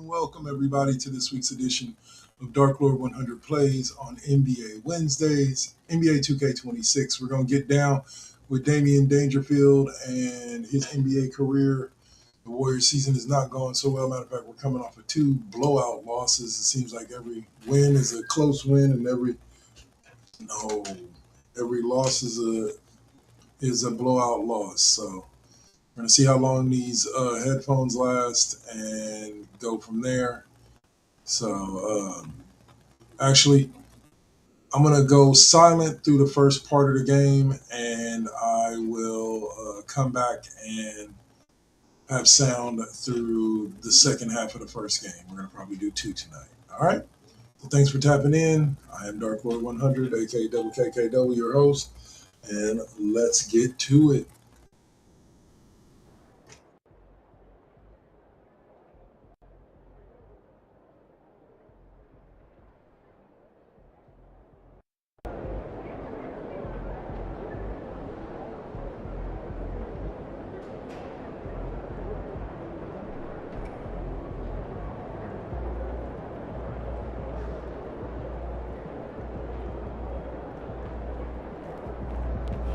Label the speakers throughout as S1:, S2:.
S1: welcome everybody to this week's edition of Darklrd100 Plays on NBA Wednesdays, NBA2k26. We're going to get down with Damian Dangerfield and his NBA career. The Warriors season is not going so well. Matter of fact, we're coming off of 2 blowout losses. It seems like every win is a close win and every loss is a blowout loss. So we're going to see how long these headphones last and go from there. So, actually, I'm going to go silent through the first part of the game, and I will come back and have sound through the second half of the first game. We're going to probably do 2 tonight. All right? So thanks for tapping in. I am Darklrd100, a.k.a. KKW, your host, and let's get to it.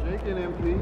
S2: Shaking MP.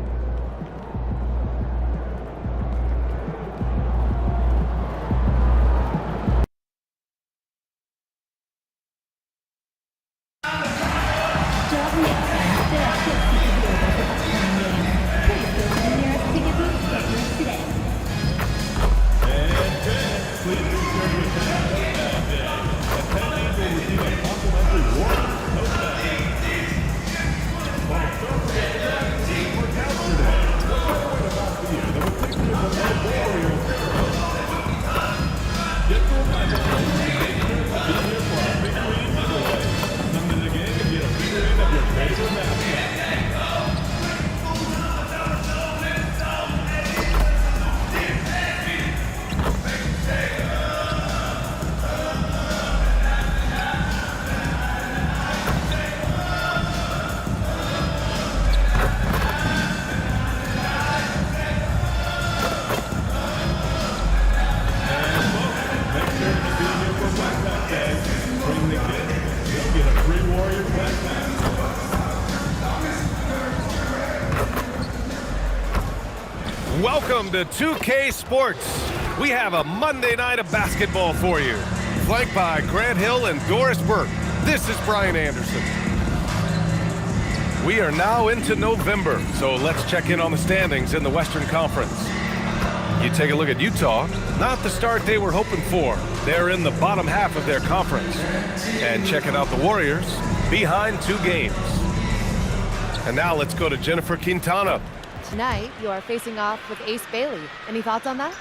S3: Welcome to 2K Sports. We have a Monday night of basketball for you. Flanked by Grant Hill and Doris Burke. This is Brian Anderson. We are now into November, so let's check in on the standings in the Western Conference. You take a look at Utah, not the start they were hoping for. They're in the bottom half of their conference. And checking out the Warriors, behind 2 games. And now let's go to Jennifer Quintana.
S4: Tonight, you are facing off with Ace Bailey. Any thoughts on that?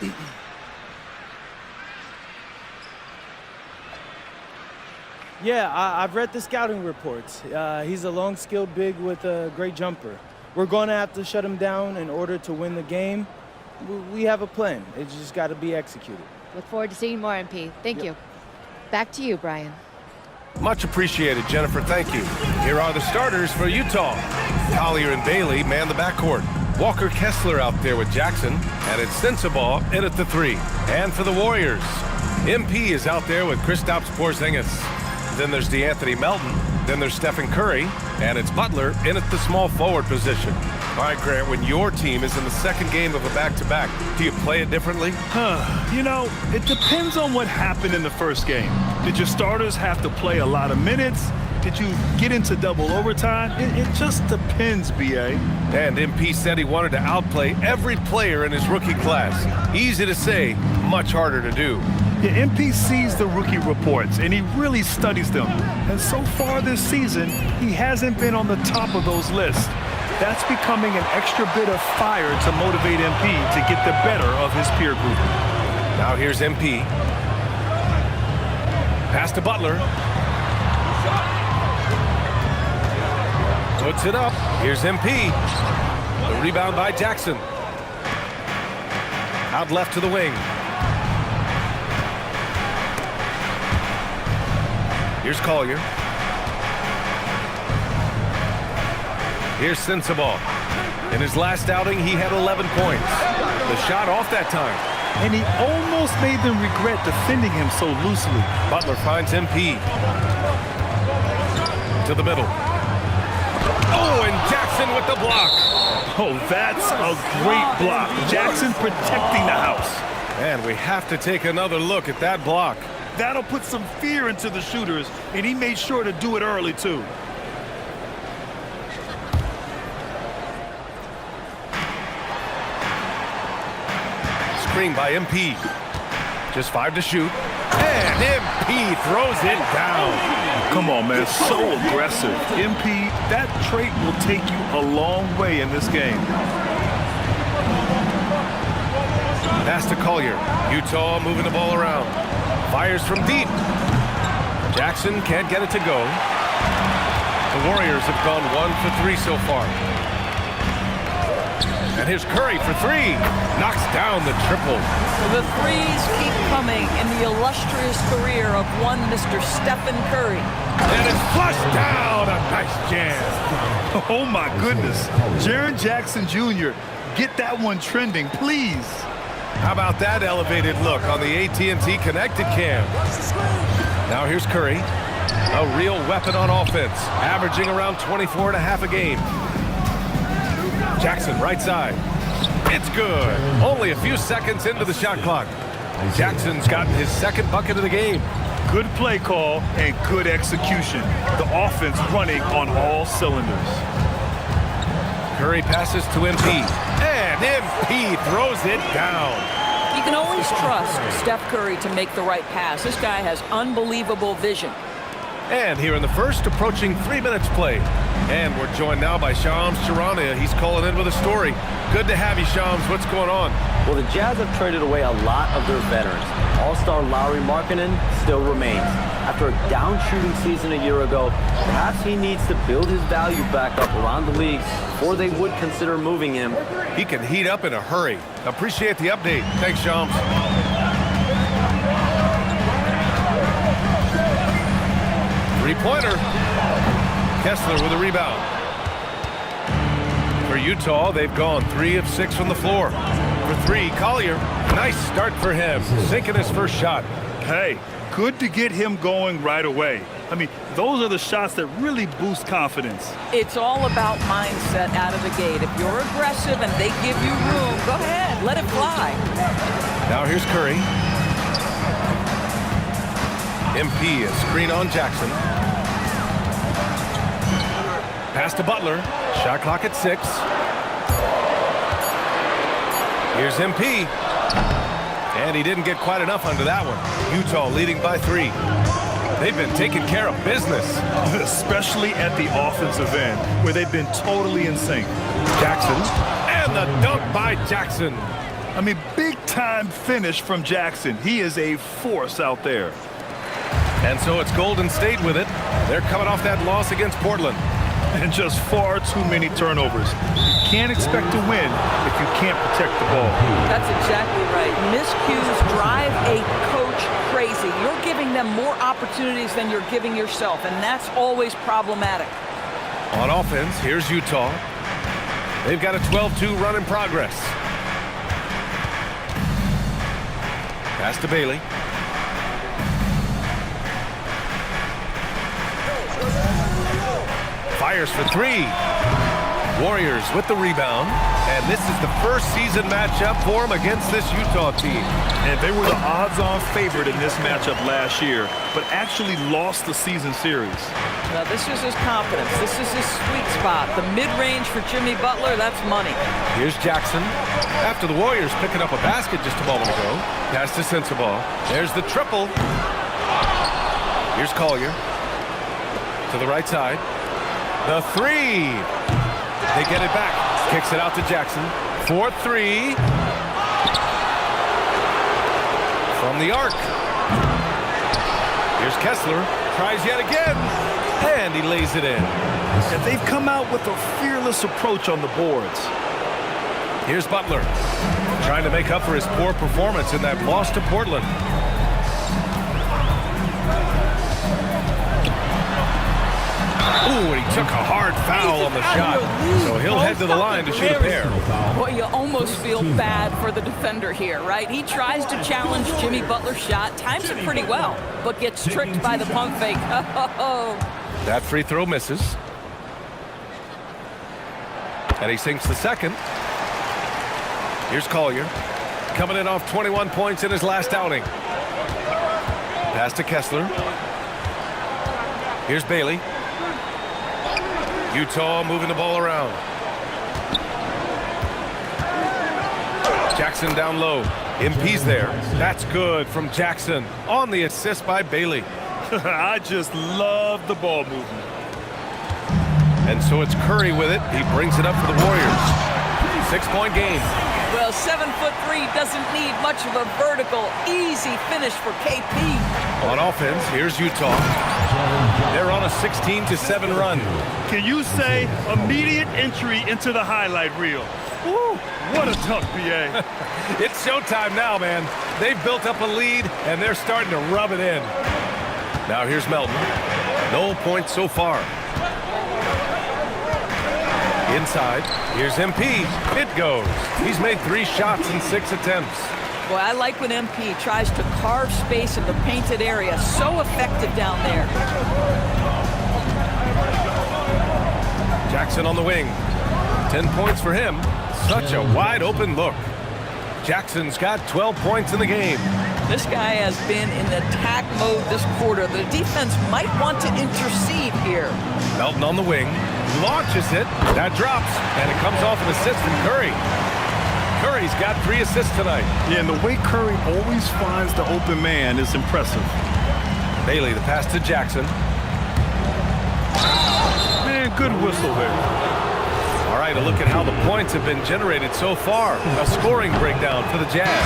S5: Yeah, I've read the scouting reports. He's a long, skilled big with a great jumper. We're going to have to shut him down in order to win the game. We have a plan. It's just got to be executed.
S4: Look forward to seeing more, MP. Thank you. Back to you, Brian.
S3: Much appreciated, Jennifer. Thank you. Here are the starters for Utah. Collier and Bailey man the backcourt. Walker Kessler out there with Jackson, and it's Sensabaugh in at the 3. And for the Warriors, MP is out there with Kristaps Porzingis. Then there's DeAnthony Melton. Then there's Stephen Curry, and it's Butler in at the small forward position. All right, Grant, when your team is in the second game of a back-to-back, do you play it differently?
S6: You know, it depends on what happened in the first game. Did your starters have to play a lot of minutes? Did you get into double overtime? It just depends, B.A.
S3: And MP said he wanted to outplay every player in his rookie class. Easy to say, much harder to do.
S6: Yeah, MP sees the rookie reports, and he really studies them. And so far this season, he hasn't been on the top of those lists. That's becoming an extra bit of fire to motivate MP to get the better of his peer group.
S3: Now here's MP. Pass to Butler. Puts it up. Here's MP. The rebound by Jackson. Out left to the wing. Here's Collier. Here's Sensabaugh. In his last outing, he had 11 points. The shot off that time.
S6: and he almost made them regret defending him so loosely.
S3: Butler finds MP. To the middle. Oh, and Jackson with the block.
S6: Oh, that's a great block. Jackson protecting the house.
S3: And we have to take another look at that block.
S6: That'll put some fear into the shooters, and he made sure to do it early, too.
S3: Screen by MP. Just 5 to shoot. And MP throws it down.
S6: Come on, man. So aggressive. MP, that trait will take you a long way in this game.
S3: Pass to Collier. Utah moving the ball around. Fires from deep. Jackson can't get it to go. The Warriors have gone 1 for 3 so far. And here's Curry for 3. Knocks down the triple.
S2: The threes keep coming in the illustrious career of one Mr. Stephen Curry.
S3: And it's flushed down. A nice jam.
S6: Oh, my goodness. Jaren Jackson Jr., get that one trending, please.
S3: How about that elevated look on the AT&T Connected Cam? Now here's Curry. A real weapon on offense. Averaging around 24.5 a game. Jackson, right side. It's good. Only a few seconds into the shot clock. Jackson's gotten his second bucket of the game.
S6: Good play call and good execution. The offense running on all cylinders.
S3: Curry passes to MP. And MP throws it down.
S2: You can always trust Steph Curry to make the right pass. This guy has unbelievable vision.
S3: And here in the first, approaching 3 minutes played. And we're joined now by Shams Charania. He's calling in with a story. Good to have you, Shams. What's going on?
S7: Well, the Jazz have traded away a lot of their veterans. All-star Lauri Markkanen still remains. After a down-shooting season a year ago, perhaps he needs to build his value back up around the league before they would consider moving him.
S3: He can heat up in a hurry. Appreciate the update. Thanks, Shams. Three-pointer. Kessler with a rebound. For Utah, they've gone 3 of 6 from the floor. For 3, Collier. Nice start for him. Sinking his first shot.
S6: Hey, good to get him going right away. I mean, those are the shots that really boost confidence.
S2: It's all about mindset out of the gate. If you're aggressive and they give you room, go ahead, let it fly.
S3: Now here's Curry. MP, a screen on Jackson. Pass to Butler. Shot clock at 6. Here's MP. And he didn't get quite enough under that one. Utah leading by 3. They've been taking care of business.
S6: Especially at the offensive end, where they've been totally in sync.
S3: Jackson. And the dunk by Jackson.
S6: I mean, big-time finish from Jackson. He is a force out there.
S3: And so it's Golden State with it. They're coming off that loss against Portland.
S6: And just far too many turnovers. You can't expect to win if you can't protect the ball.
S2: That's exactly right. Miscues drive a coach crazy. You're giving them more opportunities than you're giving yourself, and that's always problematic.
S3: On offense, here's Utah. They've got a 12-2 run in progress. Pass to Bailey. Fires for 3. Warriors with the rebound. And this is the first season matchup for them against this Utah team.
S6: And they were the odds-on favorite in this matchup last year, but actually lost the season series.
S2: Now, this is his confidence. This is his sweet spot. The mid-range for Jimmy Butler, that's money.
S3: Here's Jackson. After the Warriors picking up a basket just a moment ago. Pass to Sensabaugh. There's the triple. Here's Collier. To the right side. The 3. They get it back. Kicks it out to Jackson. 4-3. From the arc. Here's Kessler. Tries yet again. And he lays it in.
S6: And they've come out with a fearless approach on the boards.
S3: Here's Butler. Trying to make up for his poor performance in that loss to Portland. Ooh, and he took a hard foul on the shot. So he'll head to the line to shoot a pair.
S2: Boy, you almost feel bad for the defender here, right? He tries to challenge Jimmy Butler's shot, times it pretty well, but gets tricked by the pump fake.
S3: That free throw misses. And he sinks the second. Here's Collier, coming in off 21 points in his last outing. Pass to Kessler. Here's Bailey. Utah moving the ball around. Jackson down low. MP's there. That's good from Jackson on the assist by Bailey.
S6: I just love the ball movement.
S3: And so it's Curry with it. He brings it up for the Warriors. 6-point game.
S2: Well, 7'3" doesn't need much of a vertical, easy finish for KP.
S3: On offense, here's Utah. They're on a 16-7 run.
S6: Can you say immediate entry into the highlight reel? Woo, what a tough BA.
S3: It's showtime now, man. They've built up a lead, and they're starting to rub it in. Now here's Melton. No points so far. Inside, here's MP. It goes. He's made 3 shots in 6 attempts.
S2: Boy, I like when MP tries to carve space in the painted area. So effective down there.
S3: Jackson on the wing. 10 points for him. Such a wide open look. Jackson's got 12 points in the game.
S2: This guy has been in attack mode this quarter. The defense might want to intercede here.
S3: Melton on the wing. Launches it. That drops. And it comes off an assist from Curry. Curry's got 3 assists tonight.
S6: Yeah, and the way Curry always finds the open man is impressive.
S3: Bailey, the pass to Jackson.
S6: Man, good whistle there.
S3: All right, a look at how the points have been generated so far. A scoring breakdown for the Jazz.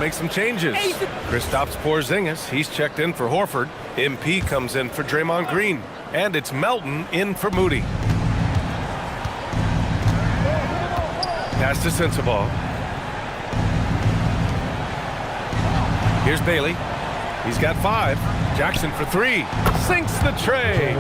S3: Make some changes. Kristaps Porzingis, he's checked in for Horford. MP comes in for Draymond Green. And it's Melton in for Moody. Pass to Sensabaugh. Here's Bailey. He's got 5. Jackson for 3. Sinks the tray.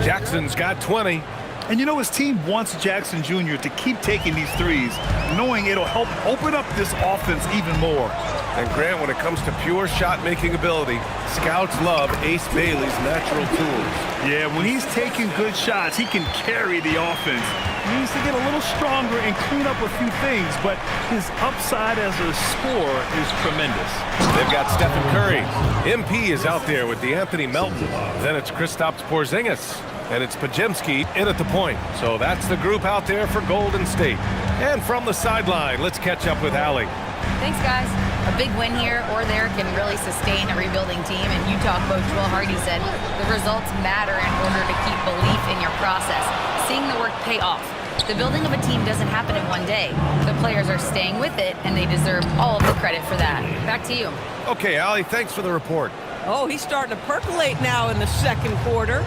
S3: Jackson's got 20.
S6: And you know, his team wants Jackson Jr. to keep taking these threes, knowing it'll help open up this offense even more.
S3: And Grant, when it comes to pure shot-making ability, scouts love Ace Bailey's natural tools.
S6: Yeah, when he's taking good shots, he can carry the offense. He needs to get a little stronger and clean up a few things, but his upside as a scorer is tremendous.
S3: They've got Stephen Curry. MP is out there with DeAnthony Melton. Then it's Kristaps Porzingis. And it's Podziemski in at the point. So that's the group out there for Golden State. And from the sideline, let's catch up with Allie.
S8: Thanks, guys. A big win here or there can really sustain a rebuilding team. And Utah coach Will Hardy said the results matter in order to keep belief in your process. Seeing the work pay off. The building of a team doesn't happen in one day. The players are staying with it, and they deserve all of the credit for that. Back to you.
S3: Okay, Allie, thanks for the report.
S2: Oh, he's starting to percolate now in the second quarter.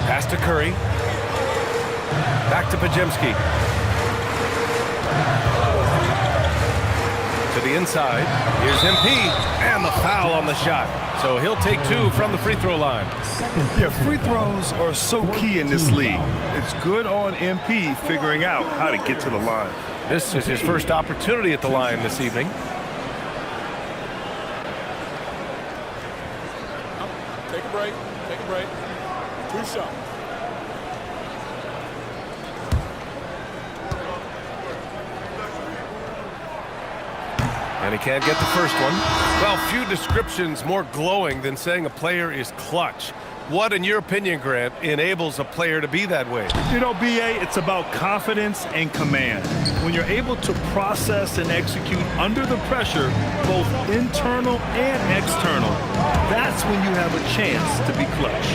S3: Pass to Curry. Back to Podziemski. To the inside. Here's MP. And the foul on the shot. So he'll take 2 from the free throw line.
S6: Yeah, free throws are so key in this league. It's good on MP figuring out how to get to the line.
S3: This is his first opportunity at the line this evening.
S9: Take a break. Take a break. 2 shots.
S3: And he can't get the first one. Well, few descriptions more glowing than saying a player is clutch. What, in your opinion, Grant, enables a player to be that way?
S6: You know, B.A., it's about confidence and command. When you're able to process and execute under the pressure, both internal and external, that's when you have a chance to be clutch.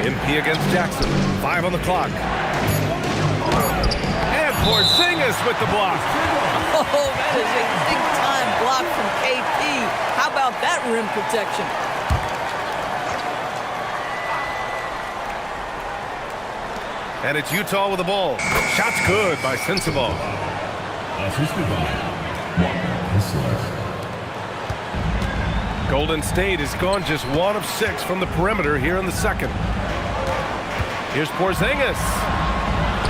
S3: MP against Jackson. 5 on the clock. And Porzingis with the block.
S2: Oh, that is a big-time block from KP. How about that rim protection?
S3: And it's Utah with the ball. Shot's good by Sensabaugh. Golden State has gone just 1 of 6 from the perimeter here in the second. Here's Porzingis.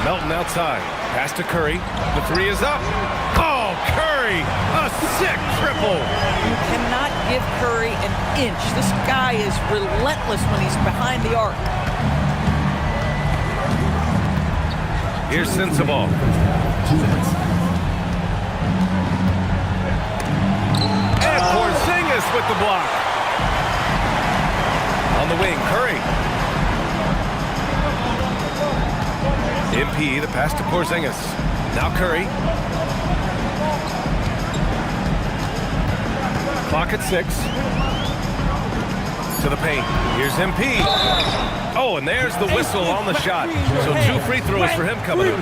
S3: Melton outside. Pass to Curry. The 3 is up. Oh, Curry! A sick triple!
S2: You cannot give Curry an inch. This guy is relentless when he's behind the arc.
S3: Here's Sensabaugh. And Porzingis with the block. On the wing, Curry. MP, the pass to Porzingis. Now Curry. Clock at 6. To the paint. Here's MP. Oh, and there's the whistle on the shot. So 2 free throws for him coming up.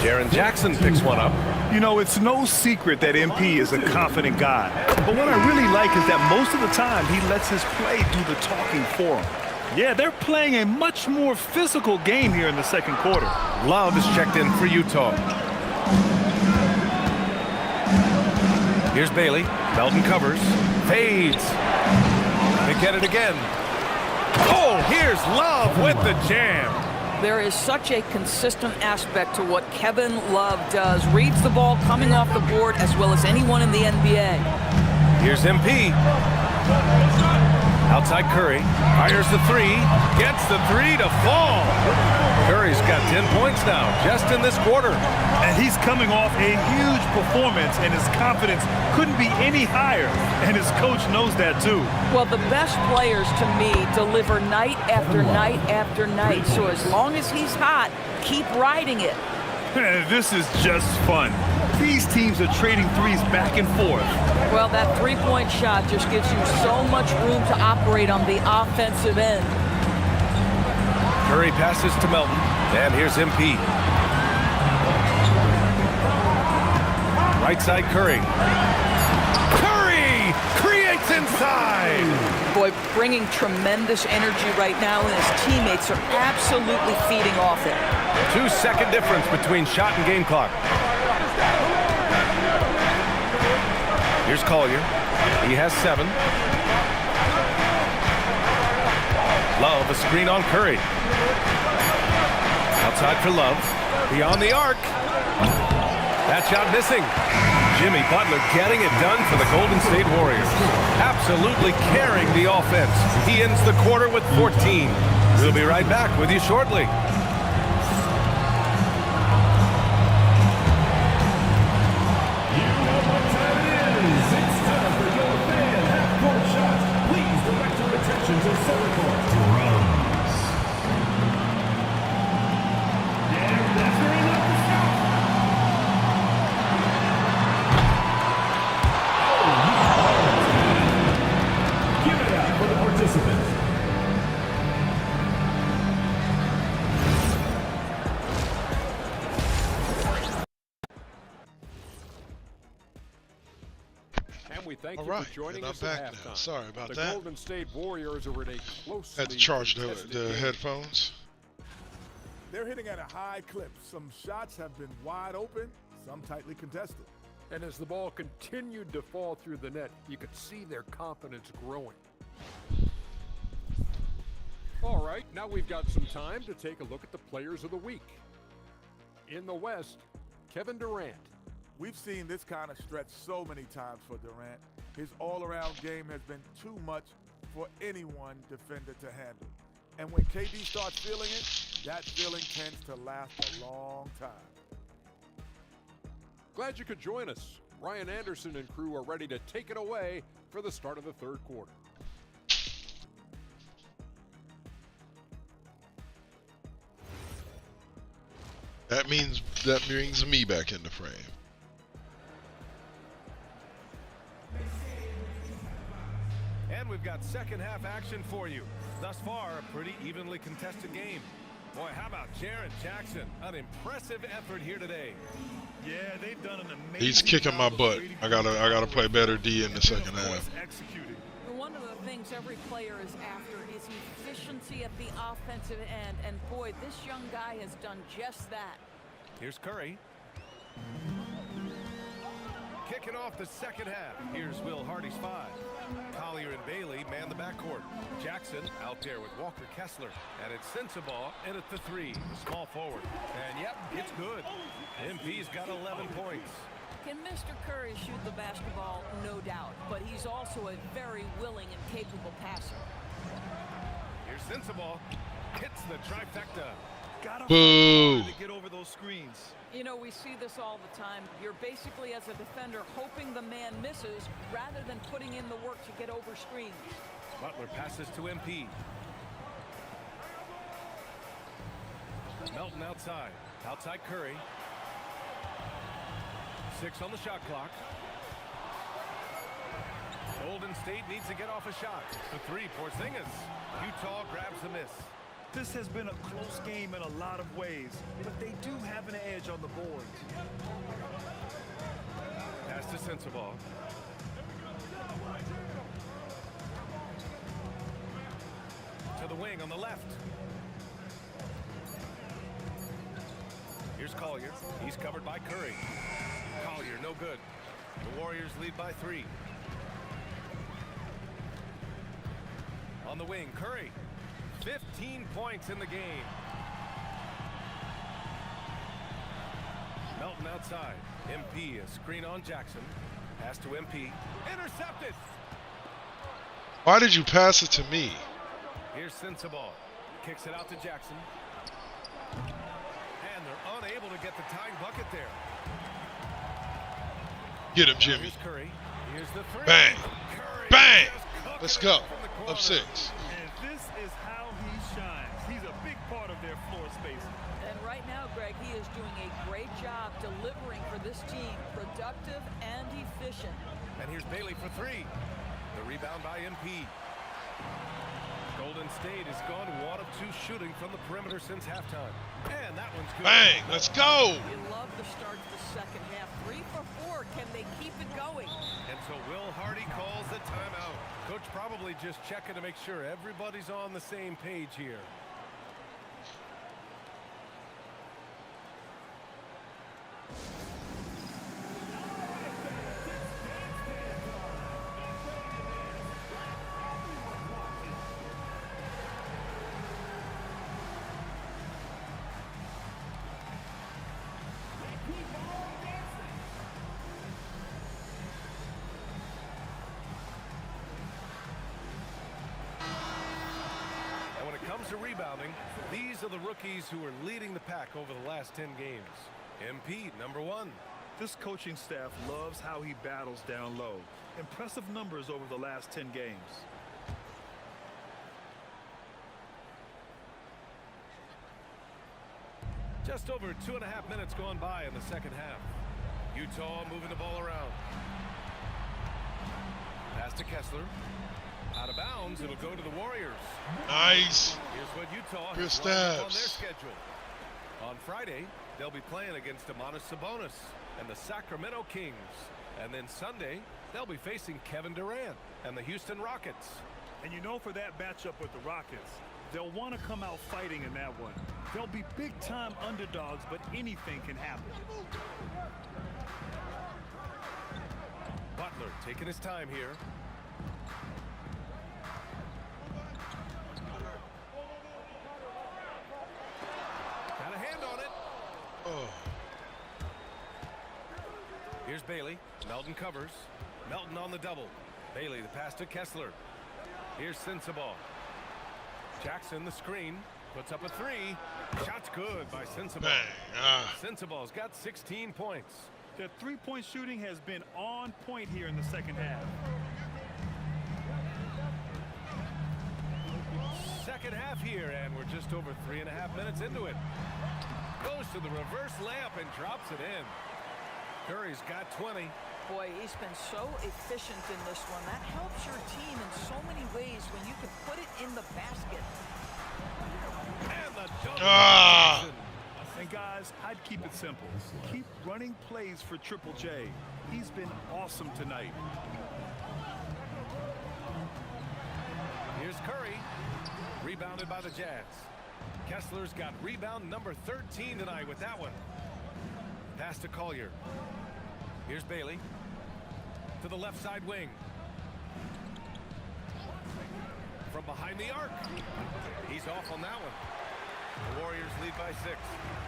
S3: Jaren Jackson picks one up.
S6: You know, it's no secret that MP is a confident guy. But what I really like is that most of the time he lets his play do the talking for him. Yeah, they're playing a much more physical game here in the second quarter.
S3: Love is checked in for Utah. Here's Bailey. Melton covers. Fades. They get it again. Oh, here's Love with the jam.
S2: There is such a consistent aspect to what Kevin Love does. Reads the ball coming off the board as well as anyone in the NBA.
S3: Here's MP. Outside Curry. Fires the 3. Gets the 3 to fall. Curry's got 10 points now just in this quarter.
S6: And he's coming off a huge performance, and his confidence couldn't be any higher. And his coach knows that too.
S2: Well, the best players to me deliver night after night after night. So as long as he's hot, keep riding it.
S6: This is just fun. These teams are trading threes back and forth.
S2: Well, that three-point shot just gives you so much room to operate on the offensive end.
S3: Curry passes to Melton, and here's MP. Right side Curry. Curry creates inside.
S2: Boy, bringing tremendous energy right now, and his teammates are absolutely feeding off it.
S3: 2-second difference between shot and game clock. Here's Collier. He has 7. Love, a screen on Curry. Outside for Love. Beyond the arc. That shot missing. Jimmy Butler getting it done for the Golden State Warriors. Absolutely carrying the offense. He ends the quarter with 14. We'll be right back with you shortly.
S9: Thank you for joining us at halftime.
S10: Sorry about
S9: the
S10: that.
S9: The Golden State Warriors are in a close.
S10: Had to charge the headphones.
S11: They're hitting at a high clip. Some shots have been wide open, some tightly contested.
S9: And as the ball continued to fall through the net, you could see their confidence growing. All right, now we've got some time to take a look at the players of the week. In the West, Kevin Durant.
S11: We've seen this kind of stretch so many times for Durant. His all-around game has been too much for anyone defender to handle. And when KD starts feeling it, that feeling tends to last a long time.
S9: Glad you could join us. Ryan Anderson and crew are ready to take it away for the start of the third quarter.
S10: That brings me back in the frame.
S3: And we've got second half action for you. Thus far, a pretty evenly contested game. Boy, how about Jaren Jackson? An impressive effort here today.
S6: Yeah, they've done an amazing
S10: He's kicking my butt. I gotta play better D in the second half.
S2: One of the things every player is after is efficiency at the offensive end, and boy, this young guy has done just that.
S3: Here's Curry. Kicking off the second half. Here's Will Hardy's 5. Collier and Bailey man the backcourt. Jackson out there with Walker Kessler. And it's Sensabaugh in at the 3. The small forward. And yep, it's good. MP's got 11 points.
S2: Can Mr. Curry shoot the basketball? No doubt. But he's also a very willing and capable passer.
S3: Here's Sensabaugh. Hits the trifecta.
S10: Boo!
S6: To get over those screens.
S2: You know, we see this all the time. You're basically, as a defender, hoping the man misses rather than putting in the work to get over screens.
S3: Butler passes to MP. Melton outside. Outside Curry. 6 on the shot clock. Golden State needs to get off a shot. The 3, Porzingis. Utah grabs the miss.
S6: This has been a close game in a lot of ways, but they do have an edge on the board.
S3: Pass to Sensabaugh. To the wing on the left. Here's Collier. He's covered by Curry. Collier, no good. The Warriors lead by 3. On the wing, Curry. 15 points in the game. Melton outside. MP, a screen on Jackson. Pass to MP. Intercepted.
S10: Why did you pass it to me?
S3: Here's Sensabaugh. Kicks it out to Jackson. And they're unable to get the tying bucket there.
S10: Get him, Jimmy.
S3: Here's Curry. Here's the 3.
S10: Bang.
S3: Curry.
S10: Bang. Let's go. Up 6.
S6: And this is how he shines. He's a big part of their floor space.
S2: And right now, Greg, he is doing a great job delivering for this team. Productive and efficient.
S3: And here's Bailey for 3. The rebound by MP. Golden State has gone 1 of 2 shooting from the perimeter since halftime. And that one's good.
S10: Bang. Let's go.
S2: You love the start to the second half. 3 for 4. Can they keep it going?
S3: And so Will Hardy calls the timeout. Coach probably just checking to make sure everybody's on the same page here. To rebounding, these are the rookies who are leading the pack over the last 10 games. MP, number 1.
S6: This coaching staff loves how he battles down low. Impressive numbers over the last 10 games.
S3: Just over 2.5 minutes gone by in the second half. Utah moving the ball around. Pass to Kessler. Out of bounds, it'll go to the Warriors.
S10: Nice.
S3: Here's what Utah
S10: Chris
S3: has lined up on their
S10: Stabs.
S3: schedule. On Friday, they'll be playing against Domantas Sabonis and the Sacramento Kings. And then Sunday, they'll be facing Kevin Durant and the Houston Rockets.
S6: And you know, for that matchup with the Rockets, they'll want to come out fighting in that one. They'll be big-time underdogs, but anything can happen.
S3: Butler taking his time here. Got a hand on it.
S10: Oh.
S3: Here's Bailey. Melton covers. Melton on the double. Bailey, the pass to Kessler. Here's Sensabaugh. Jackson, the screen. Puts up a 3. Shot's good by Sensabaugh.
S10: Bang.
S3: Sensabaugh's got 16 points.
S6: Their three-point shooting has been on point here in the second half.
S3: Second half here, and we're just over 3.5 minutes into it. Goes to the reverse layup and drops it in. Curry's got 20.
S2: Boy, he's been so efficient in this one. That helps your team in so many ways when you can put it in the basket.
S3: And the double.
S6: And guys, I'd keep it simple. Keep running plays for Triple J. He's been awesome tonight.
S3: Here's Curry. Rebounded by the Jazz. Kessler's got rebound number 13 tonight with that one. Pass to Collier. Here's Bailey. To the left side wing. From behind the arc. He's off on that one. The Warriors lead by 6.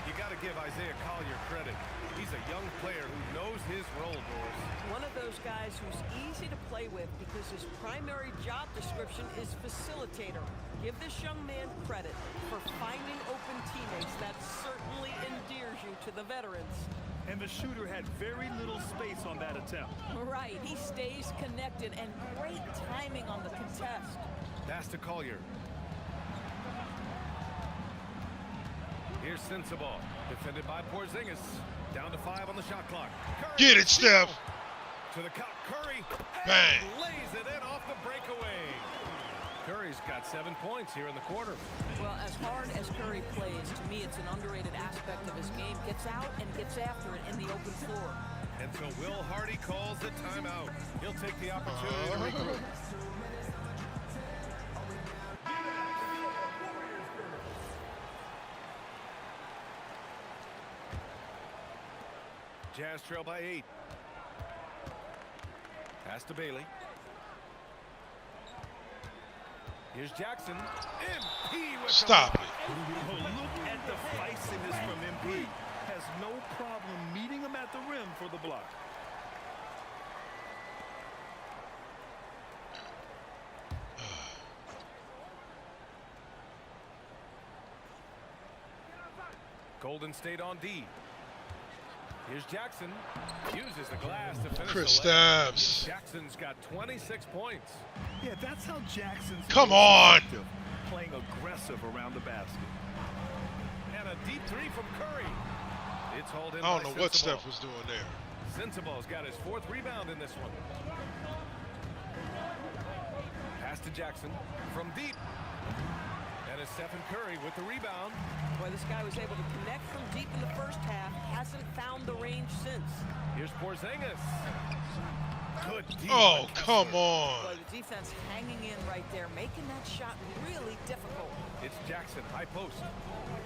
S3: You got to give Isaiah Collier credit. He's a young player who knows his role, Boris.
S2: One of those guys who's easy to play with because his primary job description is facilitator. Give this young man credit for finding open teammates. That certainly endears you to the veterans.
S6: And the shooter had very little space on that attempt.
S2: Right, he stays connected and great timing on the contest.
S3: Pass to Collier. Here's Sensabaugh, defended by Porzingis. Down to 5 on the shot clock. Curry,
S10: Get it, Steph.
S3: To the cup, Curry.
S10: Bang.
S3: Lays it in off the breakaway. Curry's got 7 points here in the quarter.
S2: Well, as hard as Curry plays, to me it's an underrated aspect of his game. Gets out and gets after it in the open floor.
S3: And so Will Hardy calls the timeout. He'll take the opportunity to regroup. Jazz trail by 8. Pass to Bailey. Here's Jackson. MP with
S10: Stop it.
S6: Oh, look at the feistiness from MP. Has no problem meeting him at the rim for the block.
S3: Golden State on D. Here's Jackson. Uses the glass to finish
S10: Chris
S3: the layup.
S10: Stabs.
S3: Jackson's got 26 points.
S6: Yeah, that's how Jackson's
S10: Come on.
S6: playing aggressive around the basket.
S3: And a deep 3 from Curry. It's hauled in.
S10: I don't know what
S3: Sensabaugh.
S10: Steph was doing there.
S3: Sensabaugh's got his 4th rebound in this one. Pass to Jackson from deep. And it's Stephen Curry with the rebound.
S2: Boy, this guy was able to connect from deep in the first half. Hasn't found the range since.
S3: Here's Porzingis. Good defense.
S10: Oh, come on.
S2: Boy, the defense hanging in right there, making that shot really difficult.
S3: It's Jackson, high post.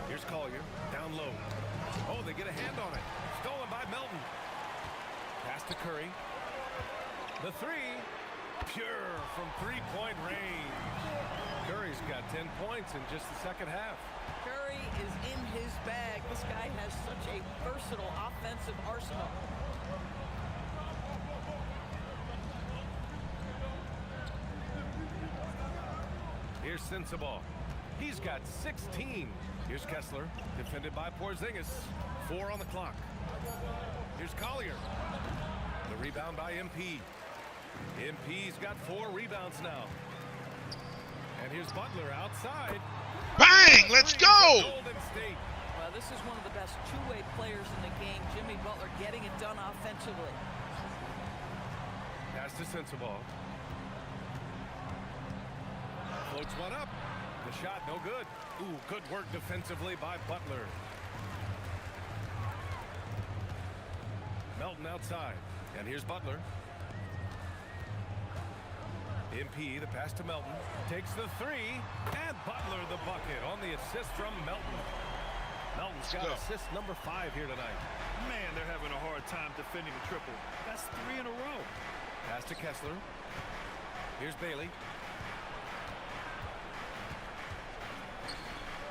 S3: Here's Collier, down low. Oh, they get a hand on it. Stolen by Melton. Pass to Curry. The 3, pure from 3-point range. Curry's got 10 points in just the second half.
S2: Curry is in his bag. This guy has such a versatile offensive arsenal.
S3: Here's Sensabaugh. He's got 16. Here's Kessler, defended by Porzingis. 4 on the clock. Here's Collier. The rebound by MP. MP's got 4 rebounds now. And here's Butler outside.
S10: Bang! Let's go!
S3: Golden State.
S2: Well, this is one of the best two-way players in the game. Jimmy Butler getting it done offensively.
S3: Pass to Sensabaugh. Floats one up. The shot no good. Ooh, good work defensively by Butler. Melton outside. And here's Butler. MP, the pass to Melton. Takes the 3. And Butler the bucket on the assist from Melton. Melton's got assist number 5 here tonight.
S6: Man, they're having a hard time defending the triple. That's 3 in a row.
S3: Pass to Kessler. Here's Bailey.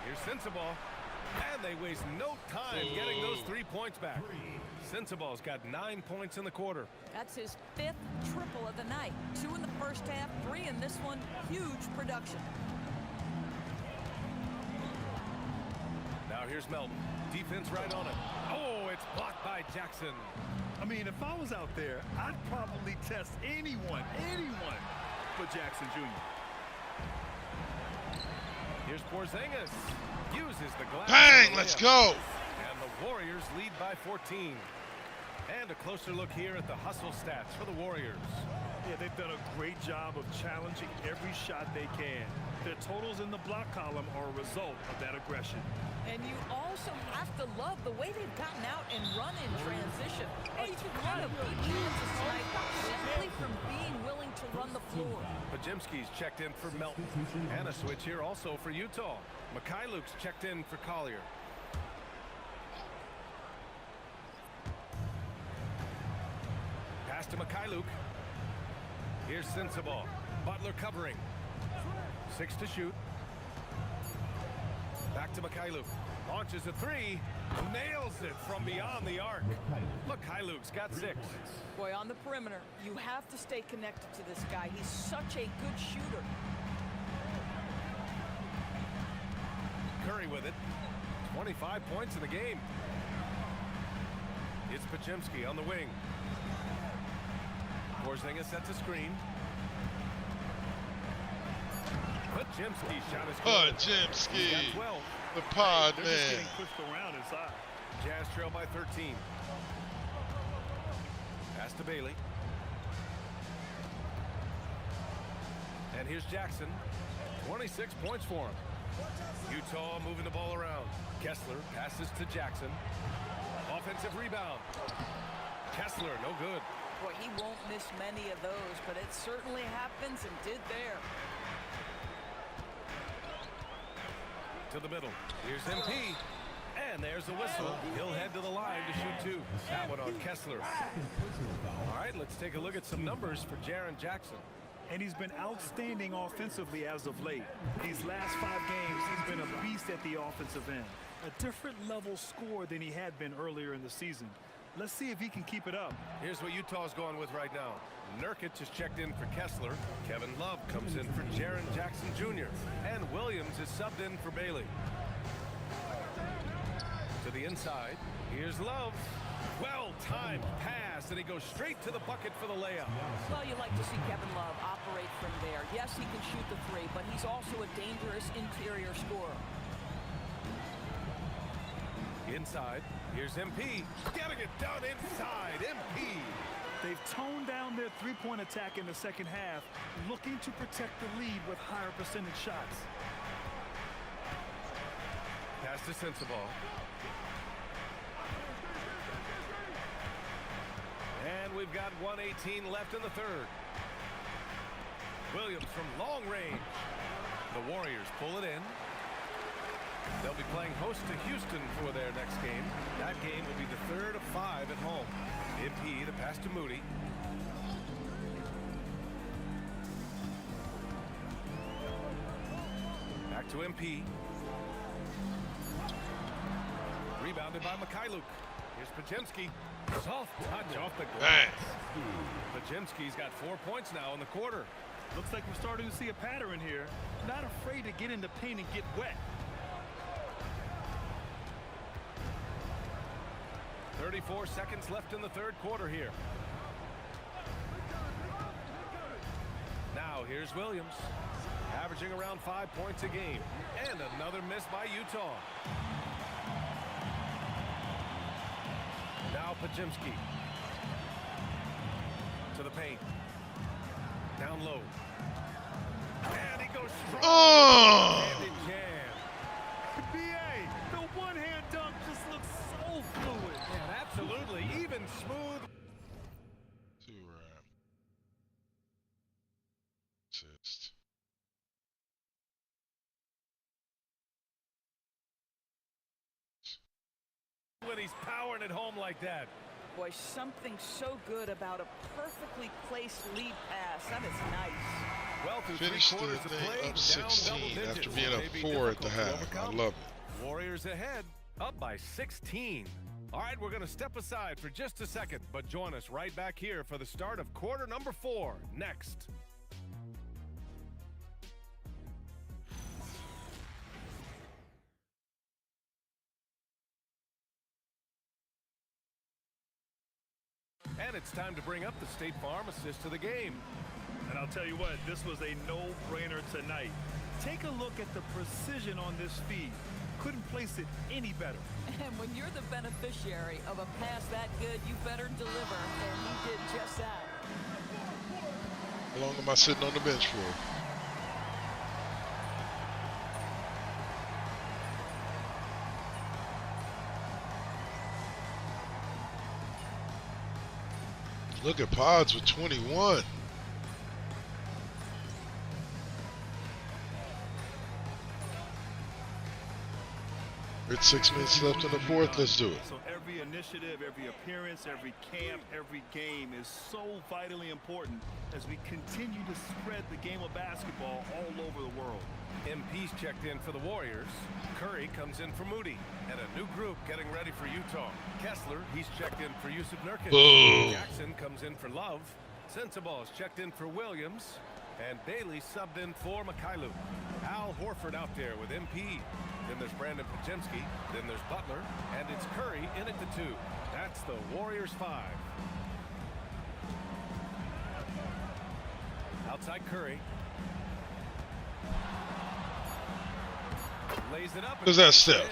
S3: Here's Sensabaugh. And they waste no time getting those 3 points back. Sensabaugh's got 9 points in the quarter.
S2: That's his 5th triple of the night. 2 in the first half, 3 in this one. Huge production.
S3: Now here's Melton. Defense right on it. Oh, it's Blocked by Jackson.
S6: I mean, if I was out there, I'd probably test anyone but Jackson Jr.
S3: Here's Porzingis. Uses the glass.
S10: Bang, let's go.
S3: And the Warriors lead by 14. And a closer look here at the hustle stats for the Warriors.
S6: Yeah, they've done a great job of challenging every shot they can. Their totals in the block column are a result of that aggression.
S2: And you also have to love the way they've gotten out and run in transition. A ton of good chances tonight simply from being willing to run the floor.
S3: Pajemski's checked in for Melton. And a switch here also for Utah. Mikhailuk's checked in for Collier. Pass to Mikhailuk. Here's Sensabaugh. Butler covering. 6 to shoot. Back to Mikhailuk. Launches a three. Nails it from beyond the arc. Mikhailuk's got 6.
S2: Boy, on the perimeter, you have to stay connected to this guy. He's such a good shooter.
S3: Curry with it. 25 points in the game. It's Pajemski on the wing. Porzingis sets a screen. Pajemski shot is good.
S10: Pajemski,
S3: 12.
S10: the pod
S6: They're just
S10: man.
S6: getting pushed around inside.
S3: Jazz trail by 13. Pass to Bailey. And here's Jackson. 26 points for him. Utah moving the ball around. Kessler passes to Jackson. Offensive rebound. Kessler, no good.
S2: Boy, he won't miss many of those, but it certainly happens and did there.
S3: To the middle. Here's MP. And there's the whistle. He'll head to the line to shoot 2. That one on Kessler. All right, let's take a look at some numbers for Jaren Jackson.
S6: And he's been outstanding offensively as of late. These last 5 games, he's been a beast at the offensive end. A different level score than he had been earlier in the season. Let's see if he can keep it up.
S3: Here's what Utah's going with right now. Nurkic is checked in for Kessler. Kevin Love comes in for Jaren Jackson Jr. And Williams is subbed in for Bailey. To the inside. Here's Love. Well-timed pass, and he goes straight to the bucket for the layup.
S2: Well, you like to see Kevin Love operate from there. Yes, he can shoot the 3, but he's also a dangerous interior scorer.
S3: Inside. Here's MP. Getting it done inside. MP.
S6: They've toned down their three-point attack in the second half, looking to protect the lead with higher percentage shots.
S3: Pass to Sensabaugh. And we've got 1:18 left in the third. Williams from long range. The Warriors pull it in. They'll be playing host to Houston for their next game. That game will be the third of 5 at home. MP, the pass to Moody. Back to MP. Rebounded by Mikhailuk. Here's Pajemski. Soft touch off the glass. Pajemski's got 4 points now in the quarter.
S6: Looks like we're starting to see a pattern here. Not afraid to get in the paint and get wet.
S3: 34 seconds left in the third quarter here. Now here's Williams, averaging around 5 points a game. And another miss by Utah. Now Pajemski. To the paint. Down low. And he goes strong.
S10: Oh!
S3: Handed jam.
S6: BA, the one-hand dunk just looks so fluid.
S3: And absolutely even smooth.
S10: Assist.
S3: When he's powering it home like that.
S2: Boy, something so good about a perfectly placed lead pass. That is nice.
S3: Well, through
S10: Finished the
S3: 3/4 of
S10: thing
S3: play,
S10: up
S3: down
S10: 16
S3: double
S10: after
S3: digits.
S10: being
S3: May
S10: up
S3: be
S10: 4 at the
S3: difficult to
S10: half. I
S3: overcome.
S10: love it.
S3: Warriors ahead, up by 16. All right, we're going to step aside for just a second, but join us right back here for the start of quarter number 4 next. And it's time to bring up the State Farm assist to the game.
S6: And I'll tell you what, this was a no-brainer tonight. Take a look at the precision on this feed. Couldn't place it any better.
S2: And when you're the beneficiary of a pass that good, you better deliver, and he did just that.
S10: How long am I sitting on the bench for? Look at Pods with 21. It's 6 minutes left in the fourth. Let's do it.
S6: So every initiative, every appearance, every camp, every game is so vitally important as we continue to spread the game of basketball all over the world.
S3: MP's checked in for the Warriors. Curry comes in for Moody. And a new group getting ready for Utah. Kessler, he's checked in for Yusuf Nurkic.
S10: Boom.
S3: Jackson comes in for Love. Sensaball's checked in for Williams. And Bailey subbed in for Mikhailu. Al Horford out there with MP. Then there's Brandon Pajemski. Then there's Butler. And it's Curry in at the 2. That's the Warriors 5. Outside Curry. Lays it up.
S10: Who's that, Steph?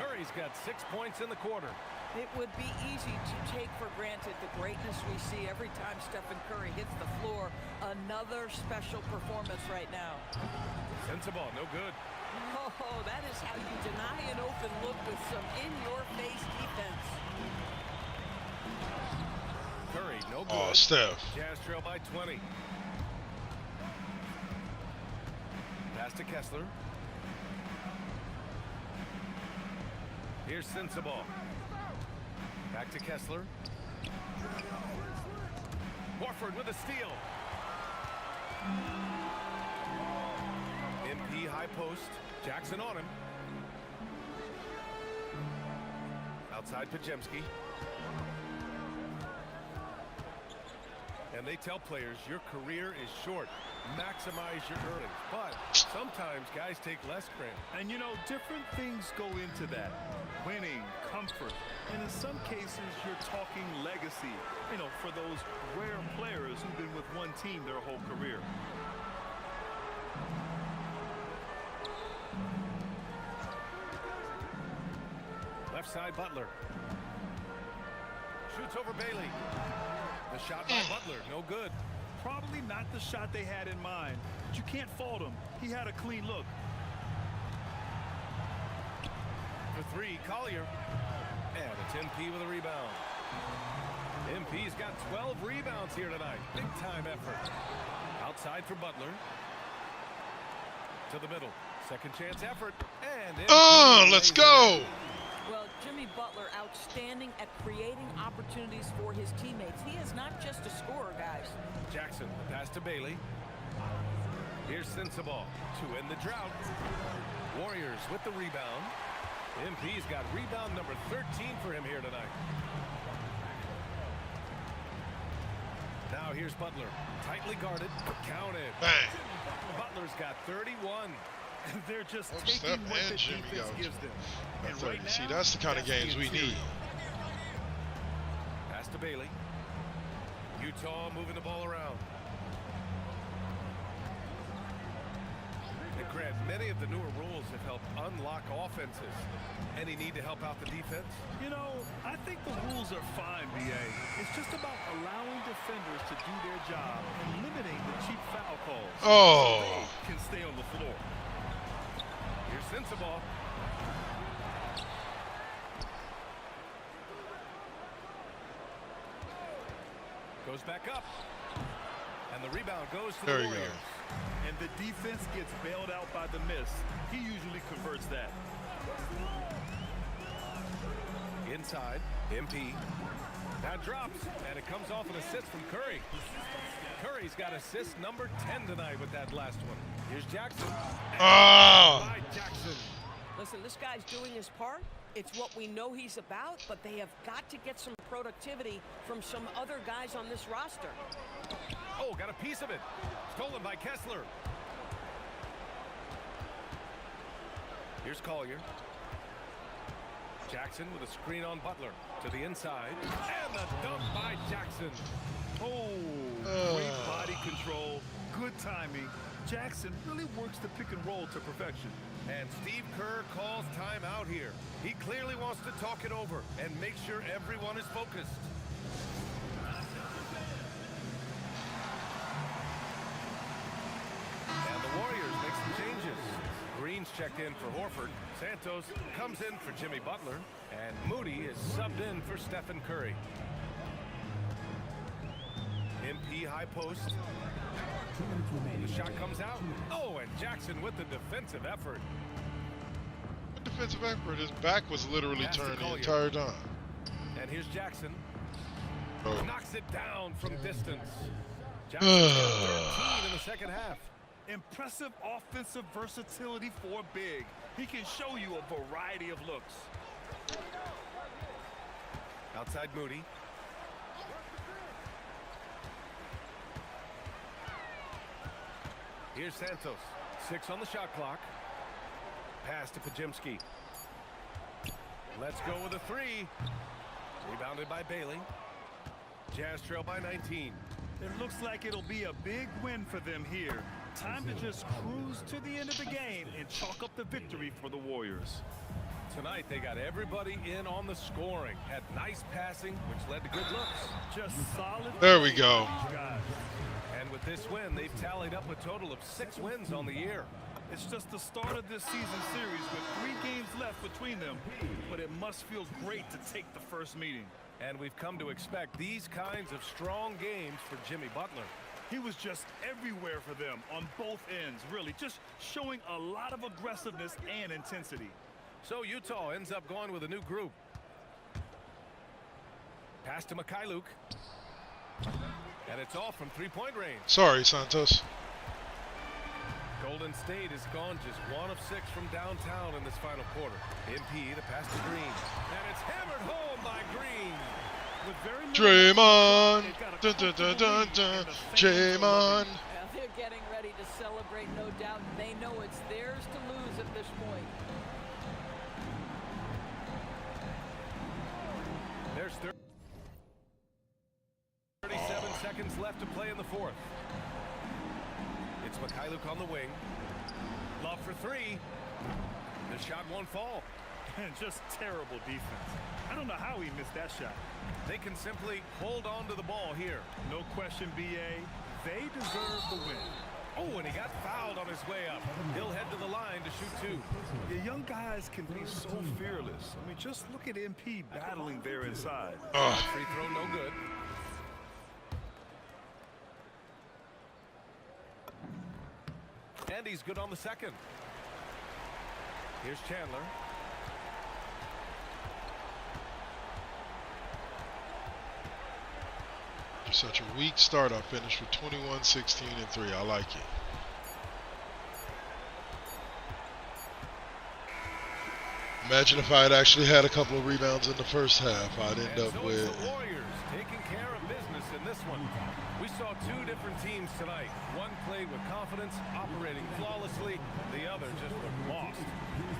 S3: Curry's got 6 points in the quarter.
S2: It would be easy to take for granted the greatness we see every time Stephen Curry hits the floor. Another special performance right now.
S3: Sensaball, no good.
S2: Oh, that is how you deny an open look with some in-your-face defense.
S3: Curry, no good.
S10: Oh, Steph.
S3: Jazz trail by 20. Pass to Kessler. Here's Sensaball. Back to Kessler. Horford with a steal. MP high post. Jackson on him. Outside Pajemski. And they tell players your career is short. Maximize your earnings. But sometimes guys take less credit.
S6: And you know, different things go into that. Winning, comfort, and in some cases you're talking legacy, you know, for those rare players who've been with one team their whole career.
S3: Left side Butler. Shoots over Bailey. The shot by Butler, no good.
S6: Probably not the shot they had in mind, but you can't fault him. He had a clean look.
S3: For 3, Collier. And it's MP with a rebound. MP's got 12 rebounds here tonight. Big time effort. Outside for Butler. To the middle. Second chance effort. And
S10: let's go.
S2: Well, Jimmy Butler outstanding at creating opportunities for his teammates. He is not just a scorer, guys.
S3: Jackson, pass to Bailey. Here's Sensaball to end the drought. Warriors with the rebound. MP's got rebound number 13 for him here tonight. Now here's Butler. Tightly guarded. Counted.
S10: Bang.
S3: Butler's got 31.
S6: They're just
S10: Oh,
S6: taking
S10: Steph
S6: what
S10: and
S6: the
S10: Jimmy
S6: defense
S10: got
S6: gives them.
S10: at
S6: And
S10: 30.
S6: right
S10: See,
S6: now,
S10: that's the kind of
S6: that's
S10: games
S6: the
S10: we
S6: interior.
S10: need.
S3: Pass to Bailey. Utah moving the ball around. And Grant, many of the newer rules have helped unlock offenses. Any need to help out the defense?
S6: You know, I think the rules are fine, B.A. It's just about allowing defenders to do their job and limiting the cheap foul calls.
S10: Oh.
S6: So they can stay on the floor.
S3: Here's Sensaball. Goes back up. And the rebound goes to
S10: There
S3: the
S10: you go.
S3: Warriors.
S6: And the defense gets bailed out by the miss. He usually converts that.
S3: Inside, MP. Now drops, and it comes off an assist from Curry. Curry's got assist number 10 tonight with that last one. Here's Jackson.
S10: Oh.
S3: By Jackson.
S2: Listen, this guy's doing his part. It's what we know he's about, but they have got to get some productivity from some other guys on this roster.
S3: Oh, got a piece of it. Stolen by Kessler. Here's Collier. Jackson with a screen on Butler to the inside. And the dunk by Jackson.
S6: Oh, great body control, good timing. Jackson really works the pick and roll to perfection.
S3: And Steve Kerr calls timeout here. He clearly wants to talk it over and make sure everyone is focused. And the Warriors make some changes. Green's checked in for Horford. Santos comes in for Jimmy Butler. And Moody is subbed in for Stephen Curry. MP high post. The shot comes out. Oh, and Jackson with the defensive effort.
S10: What defensive effort? His back was literally
S3: Pass to
S10: turned the
S3: Collier.
S10: entire time.
S3: And here's Jackson.
S10: Oh.
S3: Knocks it down from distance. Jackson got 13 in the second half.
S6: Impressive offensive versatility for big. He can show you a variety of looks.
S3: Outside Moody. Here's Santos. 6 on the shot clock. Pass to Pajimski. Let's go with a 3. Rebounded by Bailey. Jazz trail by 19.
S6: It looks like it'll be a big win for them here. Time to just cruise to the end of the game and chalk up the victory for the Warriors.
S3: Tonight they got everybody in on the scoring. Had nice passing, which led to good looks.
S6: Just solid.
S10: There we go.
S6: Guys.
S3: And with this win, they've tallied up a total of 6 wins on the year.
S6: It's just the start of this season series with 3 games left between them, but it must feel great to take the first meeting.
S3: And we've come to expect these kinds of strong games for Jimmy Butler.
S6: He was just everywhere for them on both ends, really, just showing a lot of aggressiveness and intensity.
S3: So Utah ends up going with a new group. Pass to Mikhailuk. And it's off from 3-point range.
S10: Sorry, Santos.
S3: Golden State has gone just 1 of 6 from downtown in this final quarter. MP, the pass to Green. And it's hammered home by Green.
S6: With very
S10: Draymond. Dun, dun, dun, dun, dun. Draymond.
S2: Now they're getting ready to celebrate, no doubt. They know it's theirs to lose at this point.
S3: There's 37 seconds left to play in the fourth. It's Mikhailuk on the wing. Love for 3. The shot won't fall.
S6: And just terrible defense. I don't know how he missed that shot.
S3: They can simply hold on to the ball here.
S6: No question, BA. They deserve the win.
S3: Oh, and he got fouled on his way up. He'll head to the line to shoot 2.
S6: The young guys can be so fearless. I mean, just look at MP battling there inside.
S3: Free throw, no good. And he's good on the second. Here's Chandler.
S10: Such a weak start. I finished with 21, 16, and 3. I like it. Imagine if I had actually had a couple of rebounds in the first half. I'd end up with.
S3: The Warriors taking care of business in this one. We saw 2 different teams tonight. One played with confidence, operating flawlessly. The other just looked lost.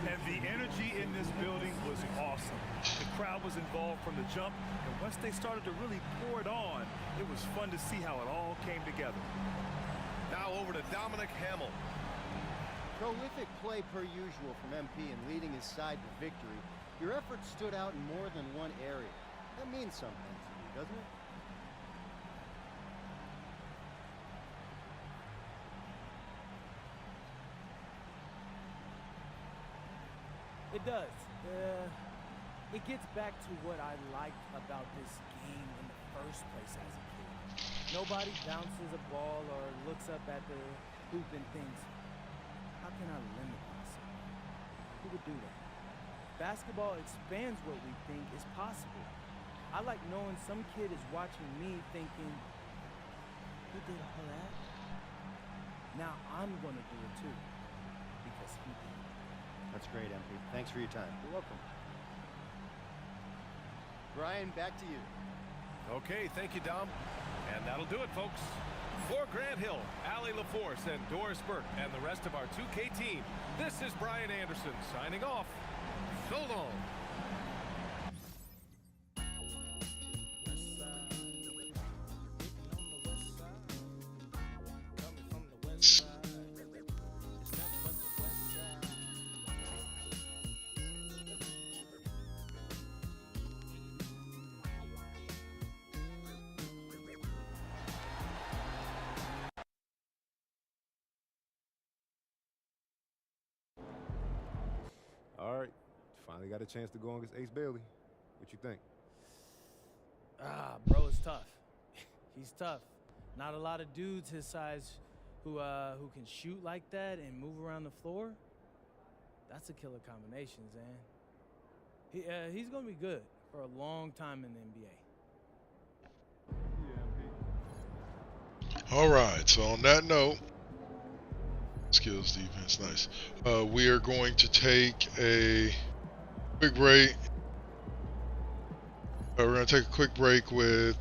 S6: And the energy in this building was awesome. The crowd was involved from the jump, and once they started to really pour it on, it was fun to see how it all came together.
S3: Now over to Dominic Hamill.
S12: Prolific play per usual from MP and leading his side to victory. Your efforts stood out in more than one area. That means something to you, doesn't it?
S5: It does. It gets back to what I liked about this game in the first place as a kid. Nobody bounces a ball or looks up at the hoop and thinks, how can I limit myself? Who would do that? Basketball expands what we think is possible. I like knowing some kid is watching me thinking, he did all that? Now I'm gonna do it too, because he did.
S12: That's great, MP. Thanks for your time.
S5: You're welcome.
S12: Brian, back to you.
S3: Okay, thank you, Dom. And that'll do it, folks. For Grant Hill, Allie LaForce, and Doris Burke, and the rest of our 2K team, this is Brian Anderson signing off. So long.
S13: All right, finally got a chance to go against Ace Bailey. What you think?
S5: Bro, it's tough. He's tough. Not a lot of dudes his size who can shoot like that and move around the floor. That's a killer combination, Zan. He's gonna be good for a long time in the NBA.
S10: All right, so on that note, skills defense, nice. We are going to take a quick break. We're going to take a quick break with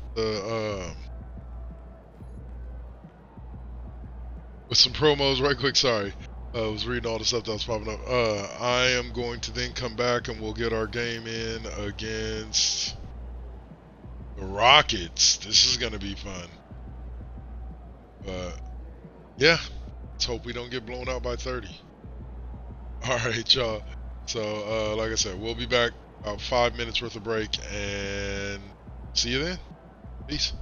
S10: some promos right quick. Sorry. I was reading all the stuff that was popping up. I am going to then come back and we'll get our game in against the Rockets. This is going to be fun. But, yeah. Let's hope we don't get blown out by 30. All right, y'all. So, like I said, we'll be back about 5 minutes worth of break and see you then. Peace.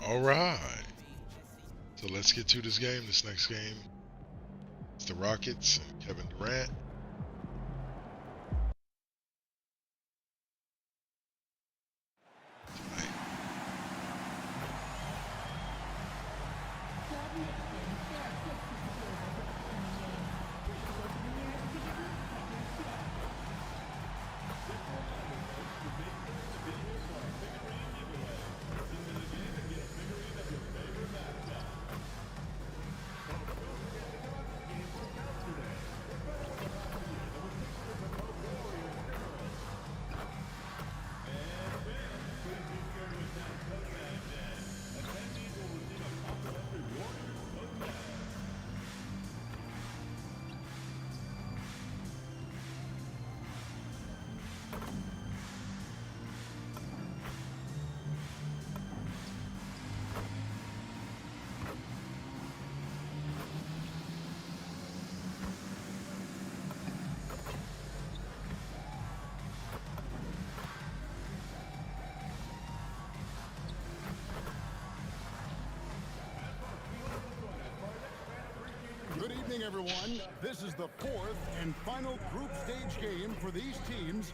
S10: All right. So let's get to this game. This next game, it's the Rockets and Kevin Durant.
S14: evening, everyone. This is the fourth and final group stage game for these teams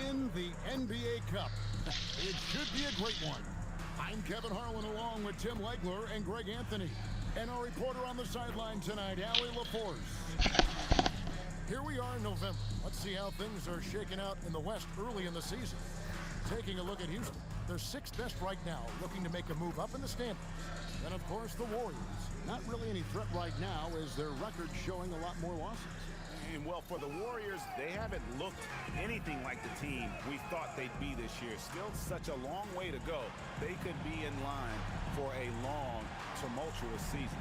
S14: in the NBA Cup. It should be a great one. I'm Kevin Harlan along with Tim Legler and Greg Anthony. And our reporter on the sideline tonight, Allie LaForce. Here we are in November. Let's see how things are shaking out in the West early in the season. Taking a look at Houston. They're sixth best right now, looking to make a move up in the standings. And of course, the Warriors. Not really any threat right now, as their record's showing a lot more losses.
S15: And well, for the Warriors, they haven't looked anything like the team we thought they'd be this year. Still such a long way to go. They could be in line for a long, tumultuous season.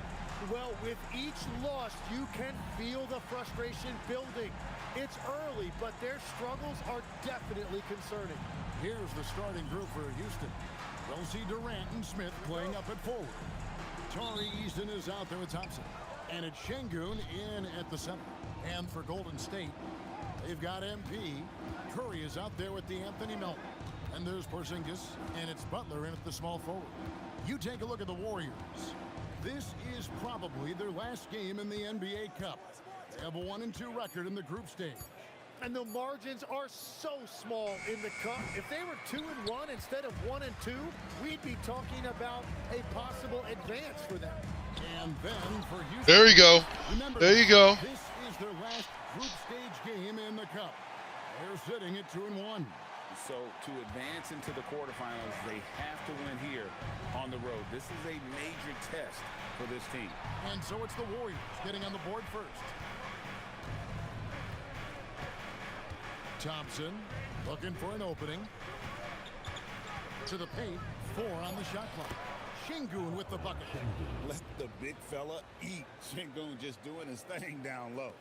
S16: Well, with each loss, you can feel the frustration building. It's early, but their struggles are definitely concerning.
S14: Here's the starting group for Houston. We'll see Durant and Smith playing up at forward. Tari Easton is out there with Thompson. And it's Şengün in at the center. And for Golden State, they've got MP. Curry is out there with Anthony Melton. And there's Porzingis, and it's Butler in at the small forward. You take a look at the Warriors. This is probably their last game in the NBA Cup. They have a 1-2 record in the group stage.
S16: And the margins are so small in the Cup. If they were 2-1 instead of 1-2, we'd be talking about a possible advance for them.
S14: And then for Houston.
S10: There you go.
S14: Remember,
S10: there you go.
S14: This is their last group stage game in the Cup. They're sitting at 2-1.
S15: So to advance into the quarterfinals, they have to win here on the road. This is a major test for this team.
S14: And so it's the Warriors getting on the board first. Thompson looking for an opening. To the paint, 4 on the shot clock. Şengün with the bucket.
S15: Let the big fella eat. Şengün just doing his thing down low.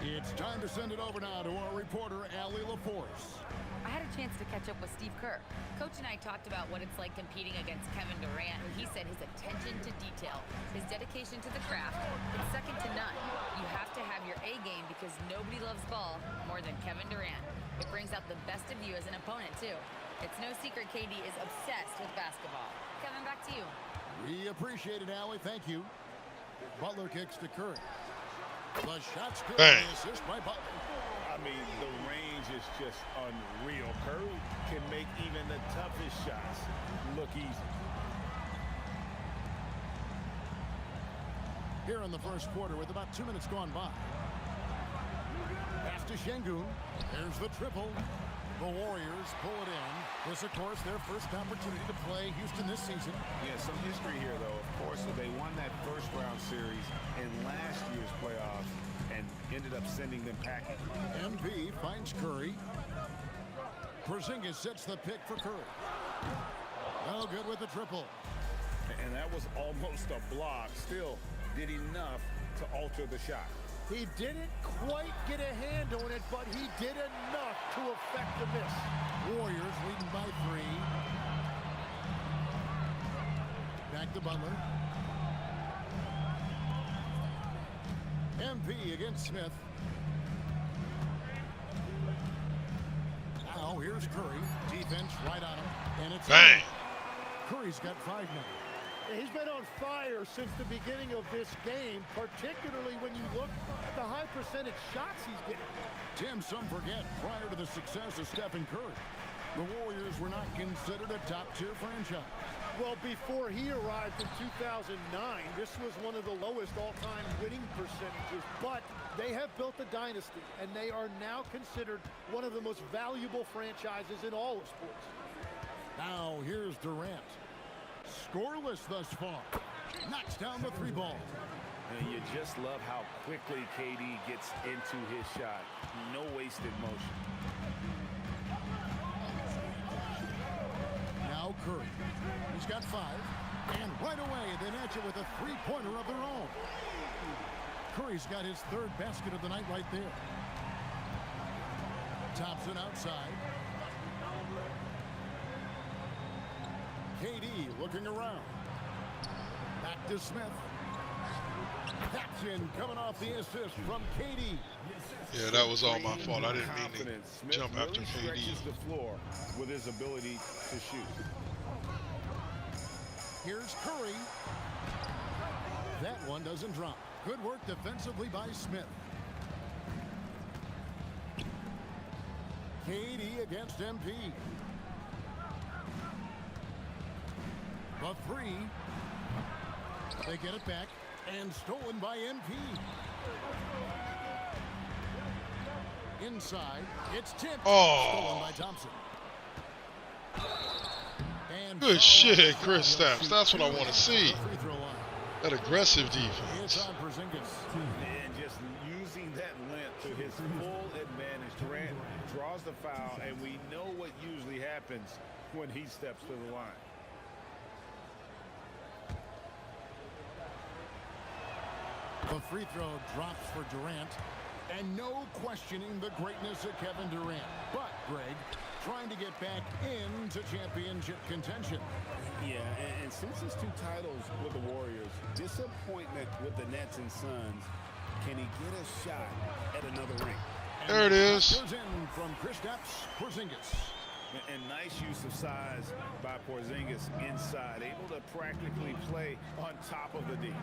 S14: It's time to send it over now to our reporter, Allie LaForce.
S8: I had a chance to catch up with Steve Kerr. Coach and I talked about what it's like competing against Kevin Durant, and he said his attention to detail, his dedication to the craft, it's second to none. You have to have your A game because nobody loves ball more than Kevin Durant. It brings out the best of you as an opponent, too. It's no secret KD is obsessed with basketball. Kevin, back to you.
S14: We appreciate it, Allie. Thank you. Butler kicks to Curry. The shot's good. The assist by Butler.
S15: I mean, the range is just unreal. Curry can make even the toughest shots look easy.
S14: Here in the first quarter with about 2 minutes gone by. Pass to Şengün. There's the triple. The Warriors pull it in. This, of course, their first opportunity to play Houston this season.
S15: Yeah, some history here, though. Of course, they won that first-round series in last year's playoffs and ended up sending them packing.
S14: MP finds Curry. Porzingis sets the pick for Curry. No good with the triple.
S15: And that was almost a block. Still did enough to alter the shot.
S16: He didn't quite get a hand on it, but he did enough to affect the miss.
S14: Warriors leading by 3. Back to Butler. MP against Smith. Now here's Curry. Defense right on him. And it's
S10: bang.
S14: Curry's got 5 now.
S16: He's been on fire since the beginning of this game, particularly when you look at the high percentage shots he's getting.
S14: Tim, some forget, prior to the success of Stephen Curry, the Warriors were not considered a top-tier franchise.
S16: Well, before he arrived in 2009, this was one of the lowest all-time winning percentages, but they have built a dynasty, and they are now considered one of the most valuable franchises in all of sports.
S14: Now, here's Durant. Scoreless thus far. Knocks down the 3 ball.
S15: And you just love how quickly KD gets into his shot. No wasted motion.
S14: Now Curry. He's got 5. And right away, they match it with a 3-pointer of their own. Curry's got his 3rd basket of the night right there. Thompson outside. KD looking around. Back to Smith. That's in, coming off the assist from KD.
S10: Yeah, that was all my fault. I didn't mean to jump after KD.
S15: Stretches the floor with his ability to shoot.
S14: Here's Curry. That one doesn't drop. Good work defensively by Smith. KD against MP. The three. They get it back and stolen by MP. Inside, it's tipped. Stolen by Thompson. And
S10: good shit, Chris Stapps. That's what I want to see. That aggressive defense.
S15: And just using that length to his full advantage. Durant draws the foul, and we know what usually happens when he steps to the line.
S14: The free throw drops for Durant. And no questioning the greatness of Kevin Durant. But, Greg, trying to get back into championship contention.
S15: Yeah, and since his 2 titles with the Warriors, disappointment with the Nets and Suns, can he get a shot at another ring?
S10: There it is.
S14: Goes in from Kristaps Porzingis.
S15: And nice use of size by Porzingis inside, able to practically play on top of the D.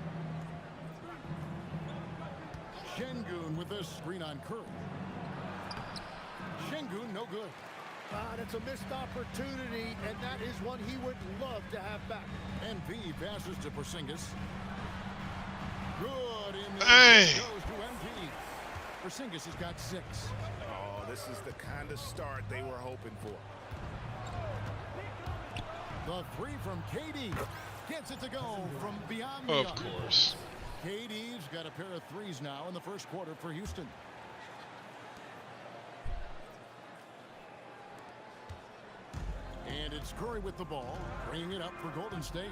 S14: Şengün with a screen on Curry. Şengün no good.
S16: That's a missed opportunity, and that is one he would love to have back.
S14: MP passes to Porzingis. Good in the goes to MP. Porzingis has got 6.
S15: Oh, this is the kind of start they were hoping for.
S14: The three from KD gets it to go from beyond the
S10: Of
S14: arc.
S10: course.
S14: KD's got a pair of threes now in the first quarter for Houston. And it's Curry with the ball, bringing it up for Golden State.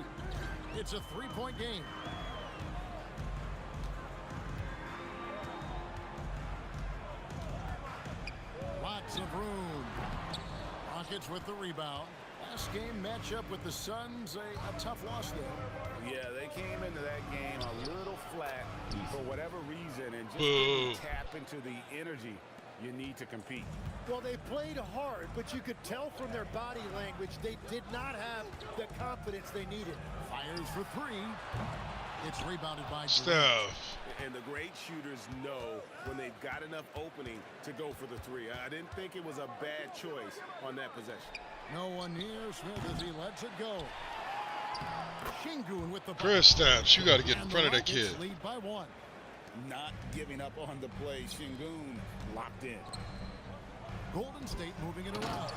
S14: It's a 3-point game. Lots of room. Rockets with the rebound. Last game matchup with the Suns, a tough loss there.
S15: Yeah, they came into that game a little flat for whatever reason and just didn't tap into the energy you need to compete.
S16: Well, they played hard, but you could tell from their body language they did not have the confidence they needed.
S14: Fires for 3. It's rebounded by
S10: Steph.
S15: And the great shooters know when they've got enough opening to go for the 3. I didn't think it was a bad choice on that possession.
S14: No one near Smith as he lets it go. Şengün with the
S10: Chris Stapps, you got to get in front of that kid.
S14: Lead by 1.
S15: Not giving up on the play. Şengün locked in.
S14: Golden State moving it around.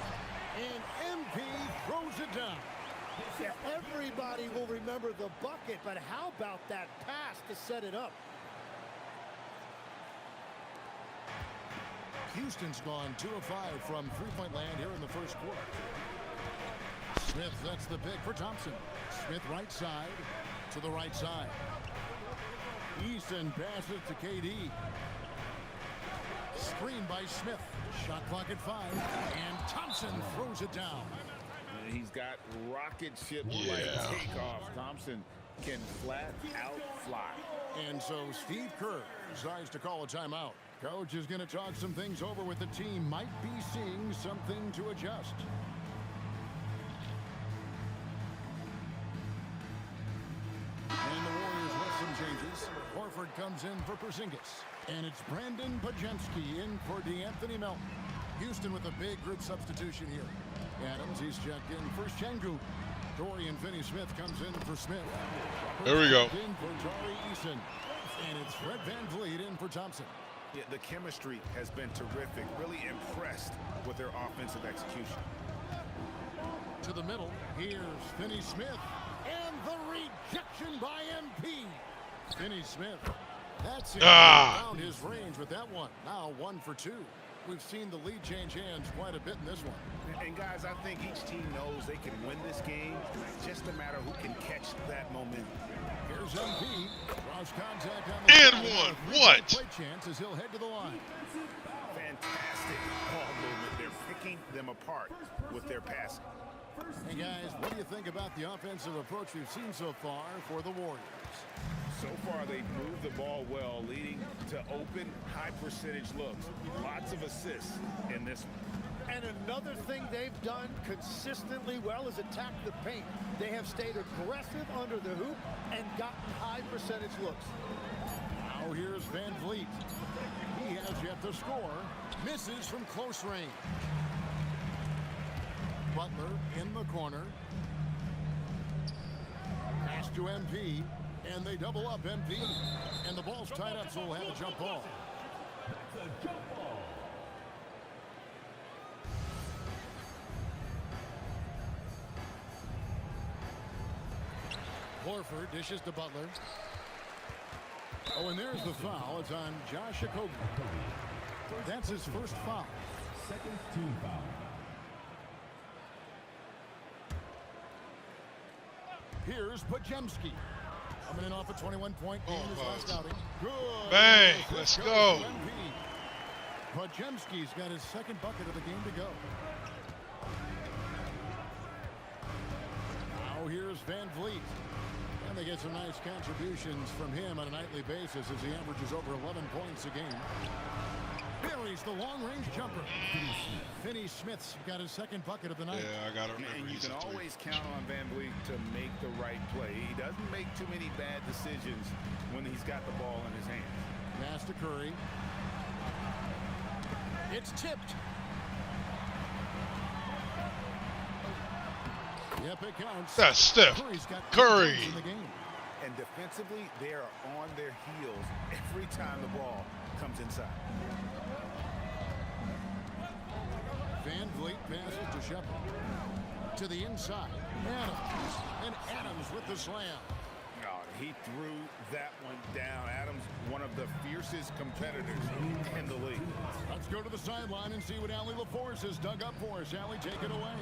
S14: And MP throws it down.
S16: Yeah, everybody will remember the bucket, but how about that pass to set it up?
S14: Houston's gone 2 of 5 from three-point land here in the first quarter. Smith, that's the pick for Thompson. Smith right side to the right side. Easton passes to KD. Screen by Smith. Shot clock at 5. And Thompson throws it down.
S15: He's got rocket ship-like takeoff. Thompson can flat out fly.
S14: And so Steve Kerr decides to call a timeout. Coach is going to talk some things over with the team. Might be seeing something to adjust. And the Warriors with some changes. Horford comes in for Porzingis. And it's Brandon Pajemski in for DeAnthony Melton. Houston with a big group substitution here. Adams, he's checked in for Şengün. Dorian Finney-Smith comes in for Smith.
S10: There we go.
S14: In for Tari Eason. And it's Fred VanVleet in for Thompson.
S15: Yeah, the chemistry has been terrific. Really impressed with their offensive execution.
S14: To the middle, here's Finney-Smith. And the rejection by MP. Finney-Smith. That's it. Found his range with that one. Now 1 for 2. We've seen the lead change hands quite a bit in this one.
S15: And guys, I think each team knows they can win this game. It's just a matter who can catch that momentum.
S14: Here's MP. Cross contact on the
S10: and one. What?
S14: Play chance as he'll head to the line.
S15: Fantastic ball movement. They're picking them apart with their passing.
S14: Hey guys, what do you think about the offensive approach we've seen so far for the Warriors?
S15: So far, they've moved the ball well, leading to open, high-percentage looks. Lots of assists in this one.
S16: And another thing they've done consistently well is attack the paint. They have stayed aggressive under the hoop and gotten high percentage looks.
S14: Now here's Van Vliet. He has yet to score. Misses from close range. Butler in the corner. Pass to MP. And they double up MP. And the ball's tied up, so we'll have a jump ball. Horford dishes to Butler. Oh, and there's the foul. It's on Josh Okogie. That's his first foul.
S17: Second team foul.
S14: Here's Pajemski. Coming in off a 21-point game his last outing. Good.
S10: Bang. Let's go.
S14: Pajemski's got his second bucket of the game to go. Now here's Van Vliet. And they get some nice contributions from him on a nightly basis as he averages over 11 points a game. Buries the long-range jumper. Finney Smith's got his second bucket of the night.
S10: Yeah, I got to remember.
S15: And you can always count on Van Vliet to make the right play. He doesn't make too many bad decisions when he's got the ball in his hands.
S14: Pass to Curry. It's tipped. Yep, it counts.
S10: That's Steph Curry.
S14: In the game.
S15: And defensively, they are on their heels every time the ball comes inside.
S14: Van Vliet passes to Shepard. To the inside. Adams. And Adams with the slam.
S15: Oh, he threw that one down. Adams, one of the fiercest competitors in the league.
S14: Let's go to the sideline and see what Allie LaForce has dug up for us. Allie, take it away.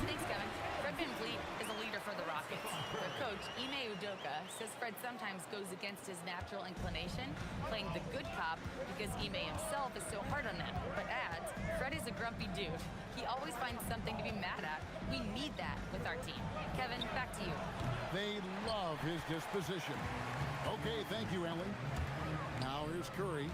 S8: Thanks, Kevin. Fred VanVleet is a leader for the Rockets. Their coach, Ime Udoka, says Fred sometimes goes against his natural inclination, playing the good cop because Ime himself is so hard on them, but adds, Fred is a grumpy dude. He always finds something to be mad at. We need that with our team. Kevin, back to you.
S14: They love his disposition. Okay, thank you, Allie. Now here's Curry.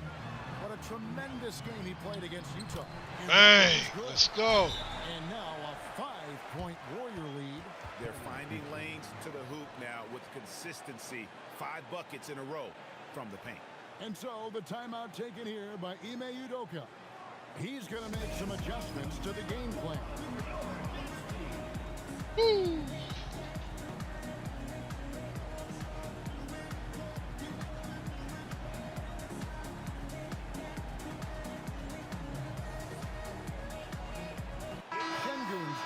S14: What a tremendous game he played against Utah.
S10: Bang! Let's go.
S14: And now a 5-point Warrior lead.
S15: They're finding lanes to the hoop now with consistency. 5 buckets in a row from the paint.
S14: And so the timeout taken here by Ime Udoka. He's going to make some adjustments to the game plan.
S10: Woo.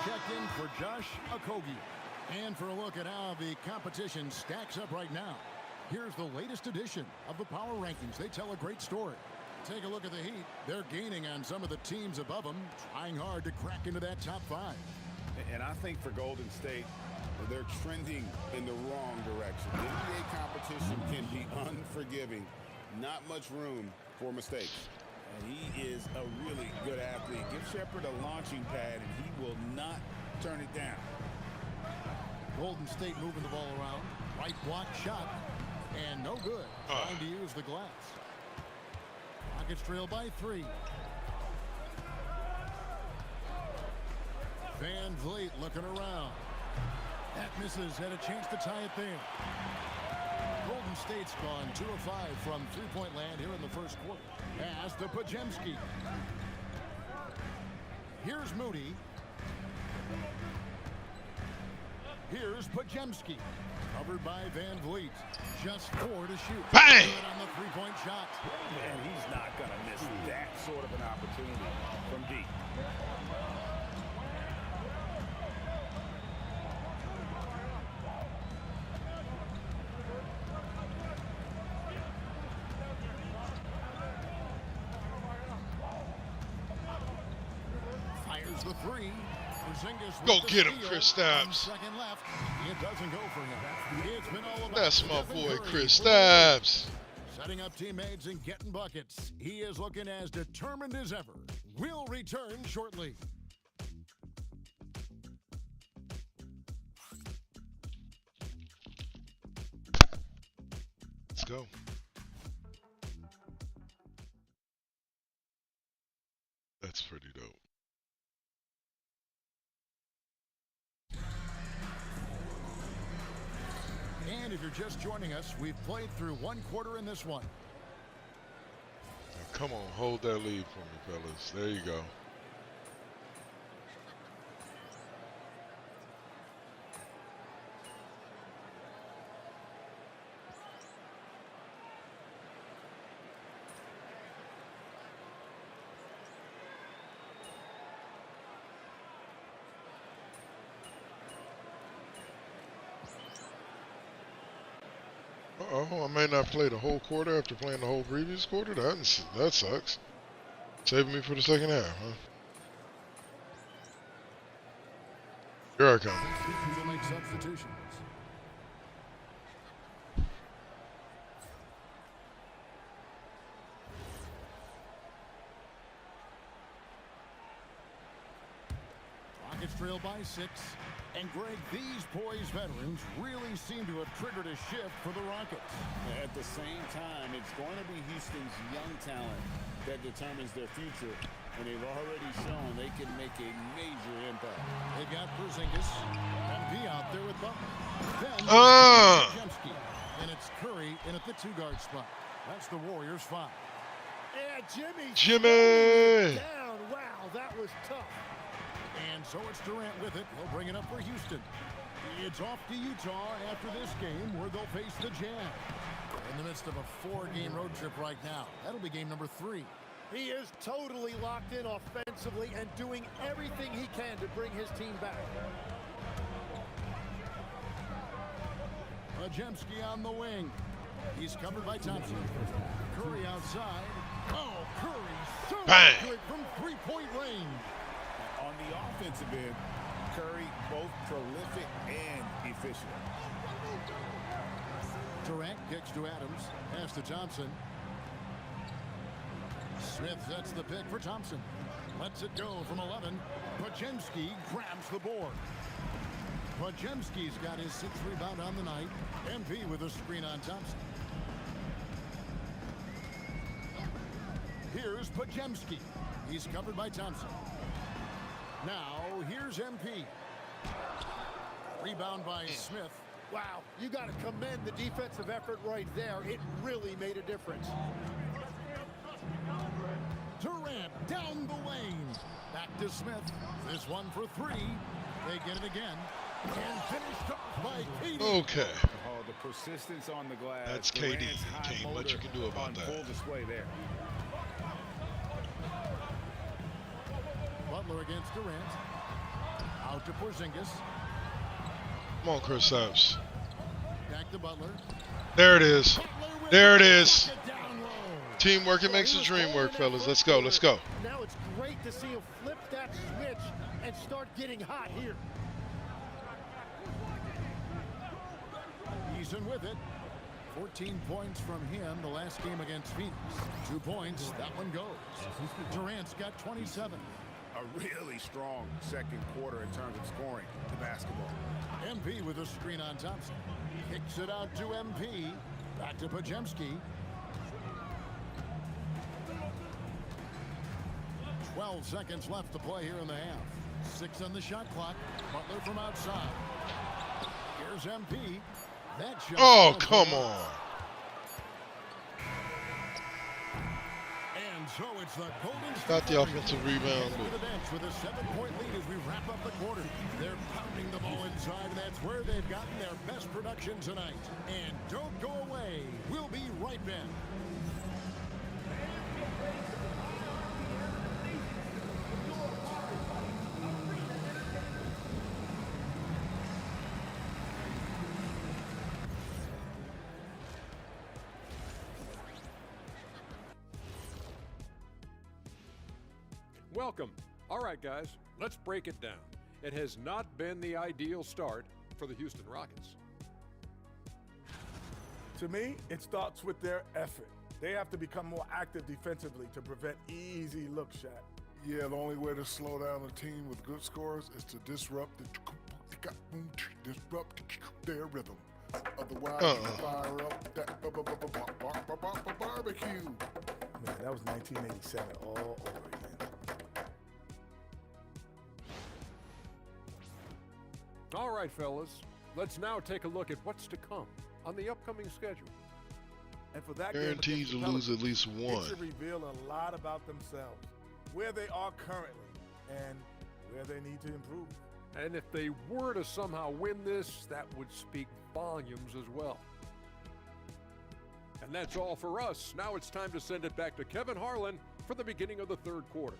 S14: Checked in for Josh Okogie. And for a look at how the competition stacks up right now. Here's the latest edition of the Power Rankings. They tell a great story. Take a look at the Heat. They're gaining on some of the teams above them, trying hard to crack into that top 5.
S15: And I think for Golden State, they're trending in the wrong direction. The NBA competition can be unforgiving. Not much room for mistakes. And he is a really good athlete. Give Shepard a launching pad, and he will not turn it down.
S14: Golden State moving the ball around. Right block shot. And no good. Trying to use the glass. Rockets trail by 3. Van Vliet looking around. That misses. Had a chance to tie it there. Golden State's gone 2 of 5 from three-point land here in the first quarter. Pass to Pajemski. Here's Moody. Here's Pajemski. Covered by Van Vliet. Just 4 to shoot.
S10: Bang!
S14: Good on the three-point shot.
S15: And he's not going to miss that sort of an opportunity from deep.
S14: Fires the 3.
S10: Go get him, Chris Stapps.
S14: Second left. It doesn't go for him. It's been all about
S10: That's my
S14: Stephen
S10: boy,
S14: Curry.
S10: Chris Stapps.
S14: Setting up teammates and getting buckets. He is looking as determined as ever. We'll return shortly.
S10: Let's go. That's pretty dope.
S14: if you're just joining us, we've played through one quarter in this one.
S10: Now, come on, hold that lead for me, fellas. There you go. Uh-oh, I may not play the whole quarter after playing the whole previous quarter. That sucks. Saving me for the second half, huh? Here I come.
S14: Will make substitutions. Rockets trail by 6. And Greg, these poised veterans really seem to have triggered a shift for the Rockets.
S15: At the same time, it's going to be Houston's young talent that determines their future. And they've already shown they can make a major impact.
S14: They've got Porzingis and P out there with Butler. Then Jemski. And it's Curry in at the 2-guard spot. That's the Warriors' 5.
S16: And
S10: Jimmy!
S16: Down. Wow, that was tough.
S14: And so it's Durant with it. He'll bring it up for Houston. It's off to Utah after this game where they'll face the Jazz. In the midst of a 4-game road trip right now. That'll be game number 3.
S16: He is totally locked in offensively and doing everything he can to bring his team back.
S14: Jemski on the wing. He's covered by Thompson. Curry outside. Oh, Curry so good from 3-point range.
S15: On the offensive end, Curry both prolific and efficient.
S14: Durant kicks to Adams. Pass to Thompson. Smith sets the pick for Thompson. Lets it go from 11. Podziemski grabs the board. Podziemski's got his 6th rebound on the night. MP with a screen on Thompson. Here's Podziemski. He's covered by Thompson. Now, here's MP. Rebound by Smith.
S16: Wow, you got to commend the defensive effort right there. It really made a difference.
S14: Durant down the lane. Back to Smith. This one for 3. They get it again. And finished off by KD.
S10: Okay.
S15: Oh, the persistence on the glass.
S10: That's KD. Ain't much you can do about that.
S15: Full display there.
S14: Butler against Durant. Out to Porzingis.
S10: Come on, Chris Saps.
S14: Back to Butler.
S10: There it is. There it is. Teamwork, it makes the dream work, fellas. Let's go. Let's go.
S16: Now it's great to see him flip that switch and start getting hot here.
S14: Eason with it. 14 points from him the last game against Phoenix. 2 points. That one goes. Durant's got 27.
S15: A really strong second quarter in terms of scoring the basketball.
S14: MP with a screen on Thompson. Kicks it out to MP. Back to Podziemski. 12 seconds left to play here in the half. 6 on the shot clock. Butler from outside. Here's MP. That shot.
S10: Oh, come on.
S14: And so it's the Golden State
S10: Got the offensive rebound.
S14: to the bench with a 7-point lead as we wrap up the quarter. They're pounding the ball inside, and that's where they've gotten their best production tonight. And don't go away. We'll be right back.
S9: Welcome. All right, guys, let's break it down. It has not been the ideal start for the Houston Rockets.
S11: To me, it starts with their effort. They have to become more active defensively to prevent easy look shot.
S18: Yeah, the only way to slow down a team with good scores is to disrupt their rhythm. Otherwise, you fire up that barbecue.
S11: Man, that was 1987 all over again.
S9: All right, fellas, let's now take a look at what's to come. on the upcoming schedule.
S11: And for that
S10: Guaranteed to
S11: game
S10: lose at least one.
S11: it should reveal a lot about themselves, where they are currently, and where they need to improve.
S9: And if they were to somehow win this, that would speak volumes as well. And that's all for us. Now it's time to send it back to Kevin Harlan for the beginning of the third quarter.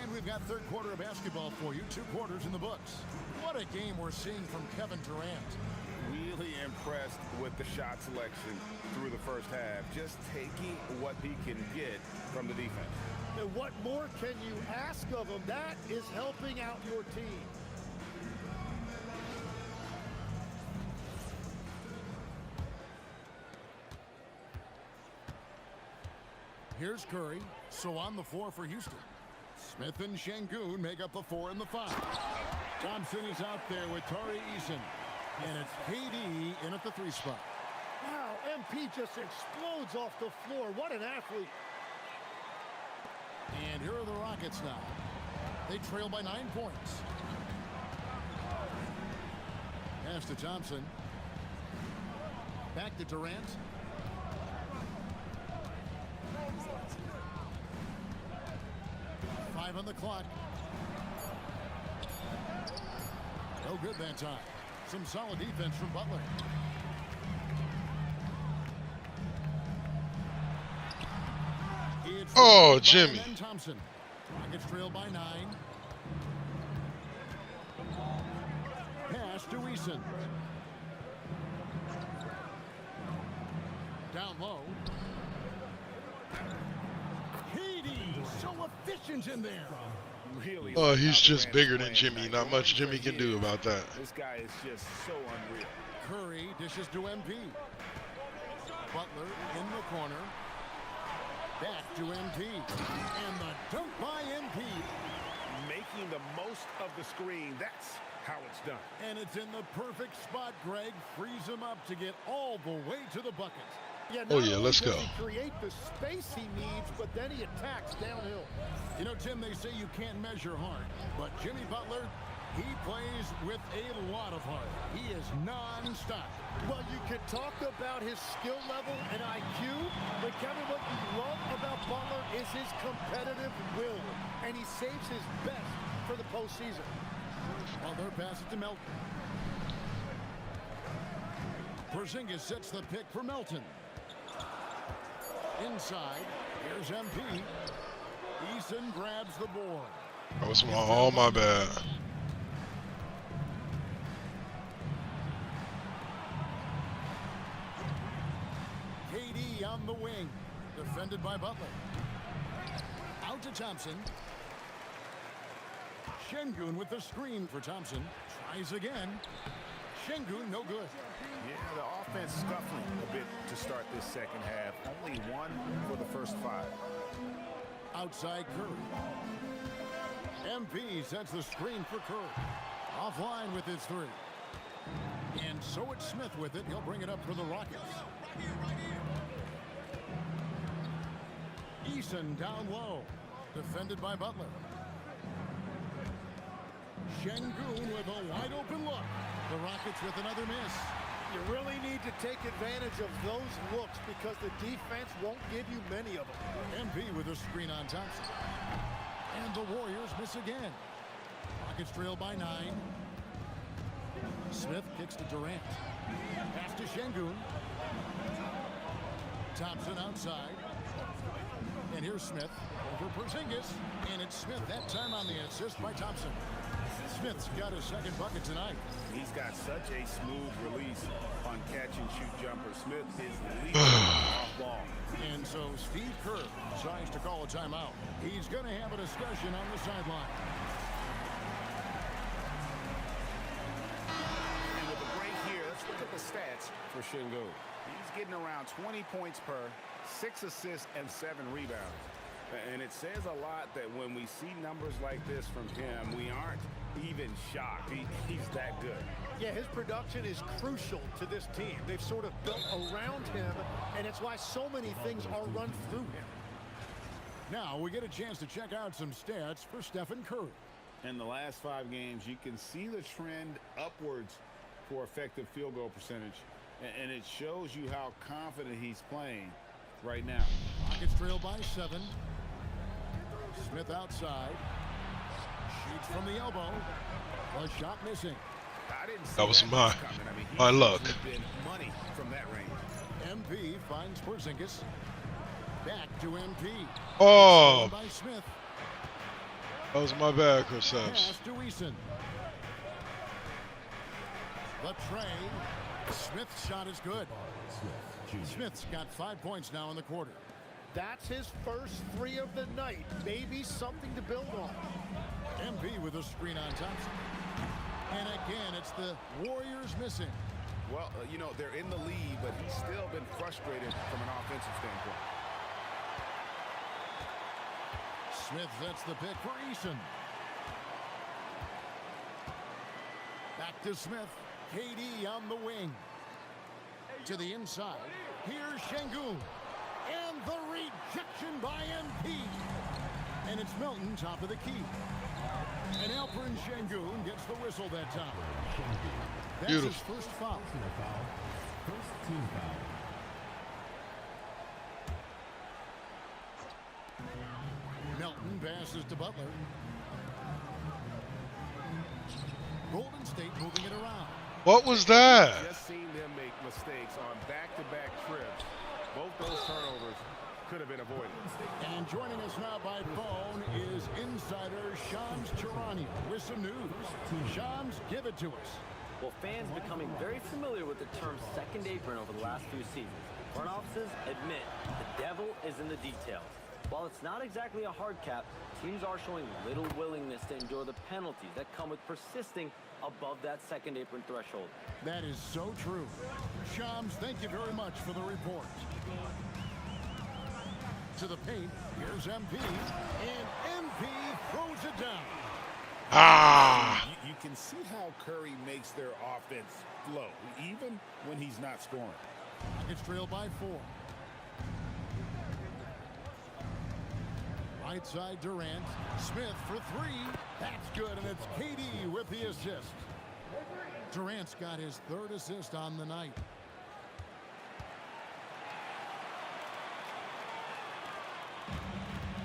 S14: And we've got third quarter of basketball for you. 2 quarters in the books. What a game we're seeing from Kevin Durant.
S19: Really impressed with the shot selection through the first half. Just taking what he can get from the defense.
S16: And what more can you ask of him? That is helping out your team.
S14: Here's Curry. So on the floor for Houston. Smith and Şengün make up the 4 and the 5. Thompson is out there with Tari Eason. And it's KD in at the 3 spot.
S16: Wow, MP just explodes off the floor. What an athlete.
S14: And here are the Rockets now. They trail by 9 points. Pass to Thompson. Back to Durant. Five on the clock. No good that time. Some solid defense from Butler.
S10: Oh, Jimmy.
S14: Thompson. Rockets trail by 9. Pass to Eason. Down low. KD, so efficient in there.
S19: Really.
S10: Oh, he's just bigger than Jimmy. Not much Jimmy can do about that.
S19: This guy is just so unreal.
S14: Curry dishes to MP. Butler in the corner. Back to MP. And the dunk by MP.
S19: Making the most of the screen. That's how it's done.
S14: And it's in the perfect spot. Greg frees him up to get all the way to the bucket.
S10: Oh yeah, let's go.
S16: He create the space he needs, but then he attacks downhill.
S14: You know, Tim, they say you can't measure heart, but Jimmy Butler, he plays with a lot of heart. He is non-stop.
S16: Well, you can talk about his skill level and IQ, but Kevin, what you love about Butler is his competitive will, and he saves his best for the postseason.
S14: Butler passes to Melton. Porzingis sets the pick for Melton. Inside, here's MP. Eason grabs the board.
S10: That was all my bad.
S14: KD on the wing, defended by Butler. Out to Thompson. Şengün with the screen for Thompson. Tries again. Şengün, no good.
S19: Yeah, the offense scuffling a bit to start this second half. Only 1 for the first 5.
S14: Outside Curry. MP sets the screen for Curry. Offline with his 3. And so it's Smith with it. He'll bring it up for the Rockets. Eason down low. Defended by Butler. Şengün with a wide open look. The Rockets with another miss.
S16: You really need to take advantage of those looks because the defense won't give you many of them.
S14: MP with a screen on Thompson. And the Warriors miss again. Rockets trail by 9. Smith kicks to Durant. Pass to Şengün. Thompson outside. And here's Smith over Porzingis. And it's Smith that time on the assist by Thompson. Smith's got his second bucket tonight.
S19: He's got such a smooth release on catch-and-shoot jumper. Smith is leading off ball.
S14: And so Steve Kerr decides to call a timeout. He's going to have a discussion on the sideline.
S19: And with a break here, let's look at the stats for Şengün. He's getting around 20 points per, 6 assists, and 7 rebounds. And it says a lot that when we see numbers like this from him, we aren't even shocked. He's that good.
S16: Yeah, his production is crucial to this team. They've sort of built around him, and it's why so many things are run through him.
S14: Now we get a chance to check out some stats for Stephen Curry.
S15: In the last 5 games, you can see the trend upwards for effective field goal percentage, and it shows you how confident he's playing right now.
S14: Rockets trail by 7. Smith outside. Shoots from the elbow. A shot missing.
S10: That was my luck.
S15: Money from that range.
S14: MP finds Porzingis. Back to MP.
S10: Oh,
S14: by Smith.
S10: that was my bad, Chris Evans.
S14: Pass to Eason. The tray. Smith's shot is good. Smith's got 5 points now in the quarter.
S16: That's his first 3 of the night. Maybe something to build on.
S14: MP with a screen on Thompson. And again, it's the Warriors missing.
S15: Well, you know, they're in the lead, but he's still been frustrated from an offensive standpoint.
S14: Smith sets the pick for Eason. Back to Smith. KD on the wing. To the inside. Here's Şengün. And the rejection by MP. And it's Milton, top of the key. And Alperen Şengün gets the whistle that time. That's
S10: Beautiful.
S14: his first foul.
S17: First team foul.
S14: Milton passes to Butler. Golden State moving it around.
S10: What was that?
S15: Just seen them make mistakes on back-to-back trips. Both those turnovers could have been avoided.
S14: And joining us now by phone is insider Shams Charania with some news. Shams, give it to us.
S7: Well, fans becoming very familiar with the term second apron over the last few seasons. Front offices admit the devil is in the details. While it's not exactly a hard cap, teams are showing little willingness to endure the penalties that come with persisting above that second apron threshold.
S14: That is so true. Shams, thank you very much for the report. To the paint, here's MP, and MP throws it down.
S10: Ah!
S15: You can see how Curry makes their offense flow, even when he's not scoring.
S14: It's trailed by 4. Right side Durant. Smith for 3. That's good, and it's KD with the assist. Durant's got his 3rd assist on the night.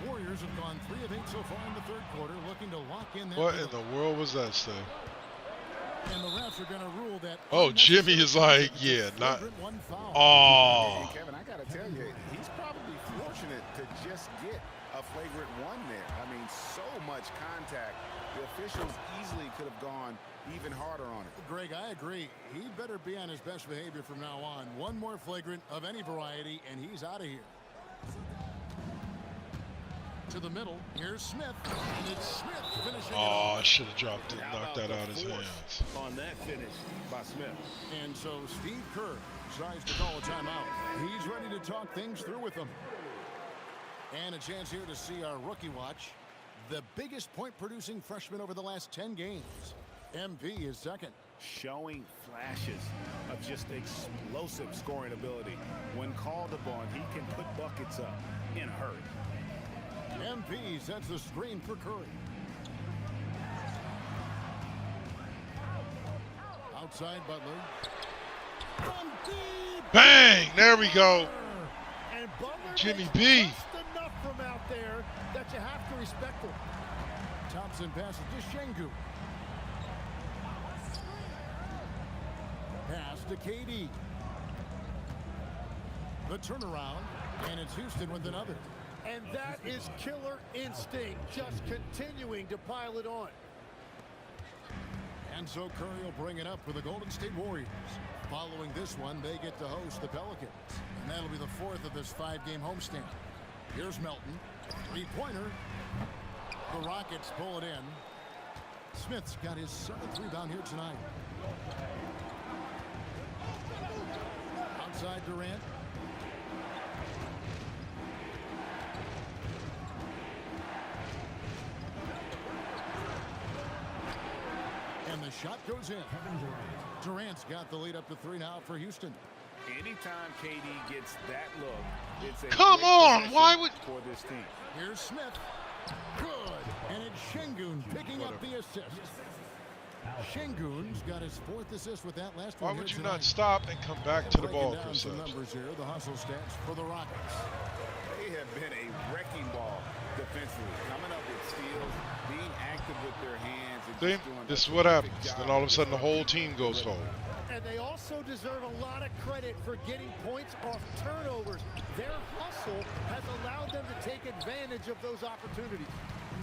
S14: Warriors have gone 3 of 8 so far in the 3rd quarter, looking to lock in that.
S10: What in the world was that, Steve?
S14: And the refs are going to rule that.
S10: Oh, Jimmy is like, yeah, not.
S15: Oh.
S10: Oh.
S15: Kevin, I got to tell you, he's probably fortunate to just get a flagrant 1 there. I mean, so much contact. The officials easily could have gone even harder on it.
S14: Greg, I agree. He better be on his best behavior from now on. 1 more flagrant of any variety, and he's out of here. To the middle, here's Smith, and it's Smith finishing it
S10: Oh,
S14: off.
S10: I should have dropped it, knocked that out of his hands.
S15: On that finish by Smith.
S14: And so Steve Kerr decides to call a timeout. He's ready to talk things through with them. And a chance here to see our rookie watch. The biggest point-producing freshman over the last 10 games. MP is second.
S15: Showing flashes of just explosive scoring ability. When called upon, he can put buckets up in a hurry.
S14: MP sets the screen for Curry. Outside Butler. From deep.
S10: Bang! There we go.
S16: And Butler
S10: Jimmy
S16: makes
S10: B.
S16: just enough from out there that you have to respect him.
S14: Thompson passes to Şengün. Pass to KD. The turnaround, and it's Houston with another.
S16: And that is killer instinct, just continuing to pile it on.
S14: And so Curry will bring it up for the Golden State Warriors. Following this one, they get to host the Pelicans. And that'll be the 4th of this 5-game homestand. Here's Melton. 3-pointer. The Rockets pull it in. Smith's got his 7th rebound here tonight. Outside Durant. And the shot goes in. Durant's got the lead up to 3 now for Houston.
S15: Anytime KD gets that look, it's a
S10: Come on, why would
S15: for this team.
S14: Here's Smith. Good. And it's Şengün picking up the assist. Şengün's got his 4th assist with that last one.
S10: Why would you not stop and come back to the ball, Chris?
S14: Some numbers here, the hustle stats for the Rockets.
S15: They have been a wrecking ball defensively, coming up with steals, being active with their hands.
S10: Then this is what happens. Then all of a sudden the whole team goes home.
S16: And they also deserve a lot of credit for getting points off turnovers. Their hustle has allowed them to take advantage of those opportunities.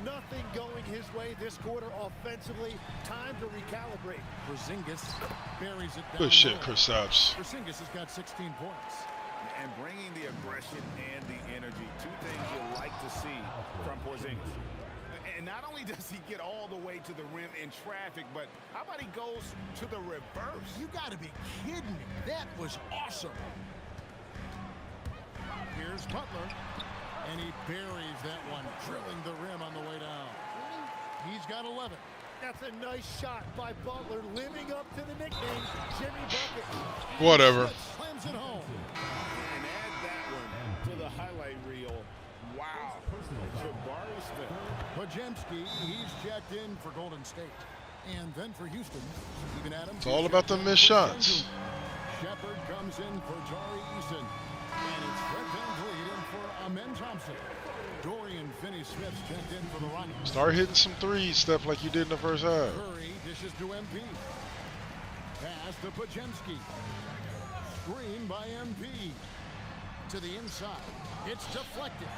S16: Nothing going his way this quarter offensively. Time to recalibrate.
S14: Porzingis buries it down.
S10: Good shit, Kristaps.
S14: Porzingis has got 16 points.
S15: And bringing the aggression and the energy, 2 things you like to see from Porzingis. And not only does he get all the way to the rim in traffic, but how about he goes to the reverse?
S14: You got to be kidding me. That was awesome. Here's Butler. And he buries that one, drilling the rim on the way down. He's got 11.
S16: That's a nice shot by Butler, living up to the nickname, Jimmy Bucket.
S10: Whatever.
S14: Slams it home.
S15: And add that one to the highlight reel. Wow. Jabari Smith.
S14: Podziemski, he's checked in for Golden State. And then for Houston, Steven Adams.
S10: It's all about the missed shots.
S14: Shepard comes in for Jari Eason. And it's Fred VanVleet in for Amen Thompson. Dorian Finney-Smith's checked in for the Rockets.
S10: Start hitting some threes, Steph, like you did in the first half.
S14: Curry dishes to MP. Pass to Podziemski. Screen by MP. To the inside. It's deflected.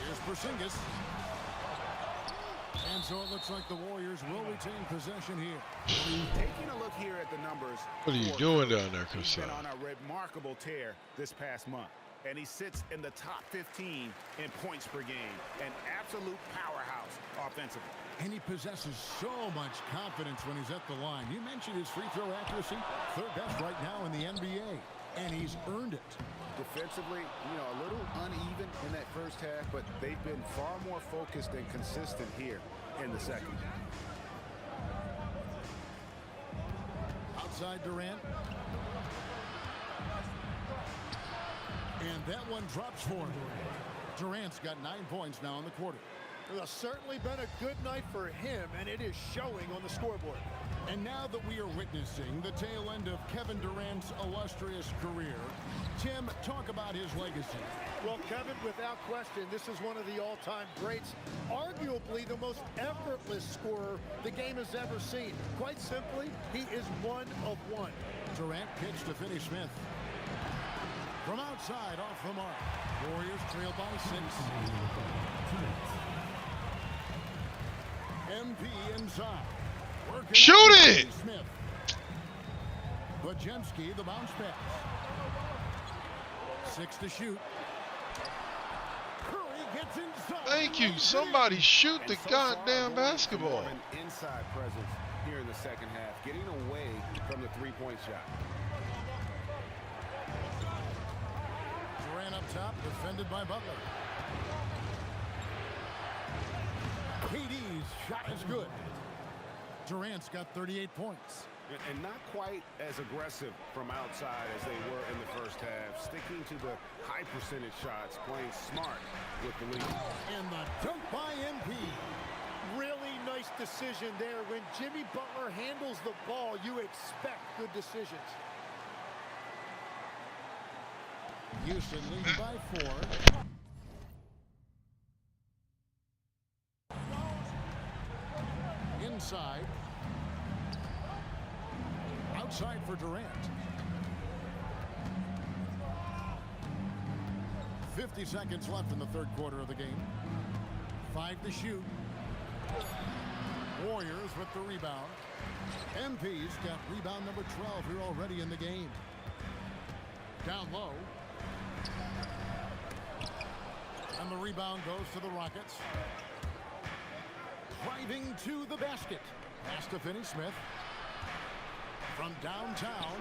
S14: Here's Porzingis. And so it looks like the Warriors will retain possession here.
S15: Taking a look here at the numbers.
S10: What are you doing down there, Chris?
S15: He's been on a remarkable tear this past month. And he sits in the top 15 in points per game. An absolute powerhouse offensively.
S14: And he possesses so much confidence when he's at the line. You mentioned his free throw accuracy, 3rd best right now in the NBA. And he's earned it.
S15: Defensively, a little uneven in that first half, but they've been far more focused and consistent here in the second.
S14: Outside Durant. And that one drops for him. Durant's got 9 points now in the quarter.
S16: It's certainly been a good night for him, and it is showing on the scoreboard.
S14: And now that we are witnessing the tail end of Kevin Durant's illustrious career, Tim, talk about his legacy.
S16: Well, Kevin, without question, this is one of the all-time greats, arguably the most effortless scorer the game has ever seen. Quite simply, he is one of one.
S14: Durant kicks to Finney-Smith. From outside, off the mark. Warriors trail by 6. MP inside.
S10: Shoot it!
S14: Smith. Podziemski, the bounce pass. 6 to shoot. Curry gets inside.
S10: Thank you. Somebody shoot the goddamn basketball.
S15: An inside presence here in the second half, getting away from the 3-point shot.
S14: Durant up top, defended by Butler. KD's shot is good. Durant's got 38 points.
S15: And not quite as aggressive from outside as they were in the first half. Sticking to the high percentage shots, playing smart with the lead.
S14: And the dunk by MP.
S16: Really nice decision there. When Jimmy Butler handles the ball, you expect good decisions.
S14: Houston leading by 4. Inside. Outside for Durant. 50 seconds left in the 3rd quarter of the game. 5 to shoot. Warriors with the rebound. MP's got rebound number 12 here already in the game. Down low. And the rebound goes to the Rockets. Driving to the basket. Pass to Finney-Smith. From downtown,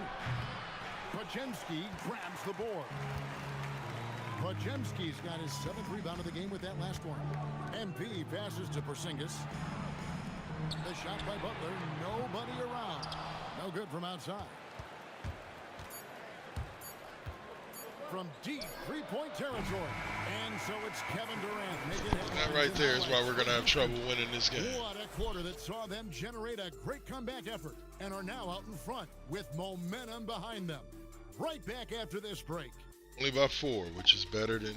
S14: Podziemski grabs the board. Podziemski's got his 7th rebound of the game with that last one. MP passes to Porzingis. The shot by Butler, nobody around. No good from outside. From deep three-point territory. And so it's Kevin Durant making it.
S10: That right there is why we're going to have trouble winning this game.
S14: What a quarter that saw them generate a great comeback effort and are now out in front with momentum behind them. Right back after this break.
S10: Only by 4, which is better than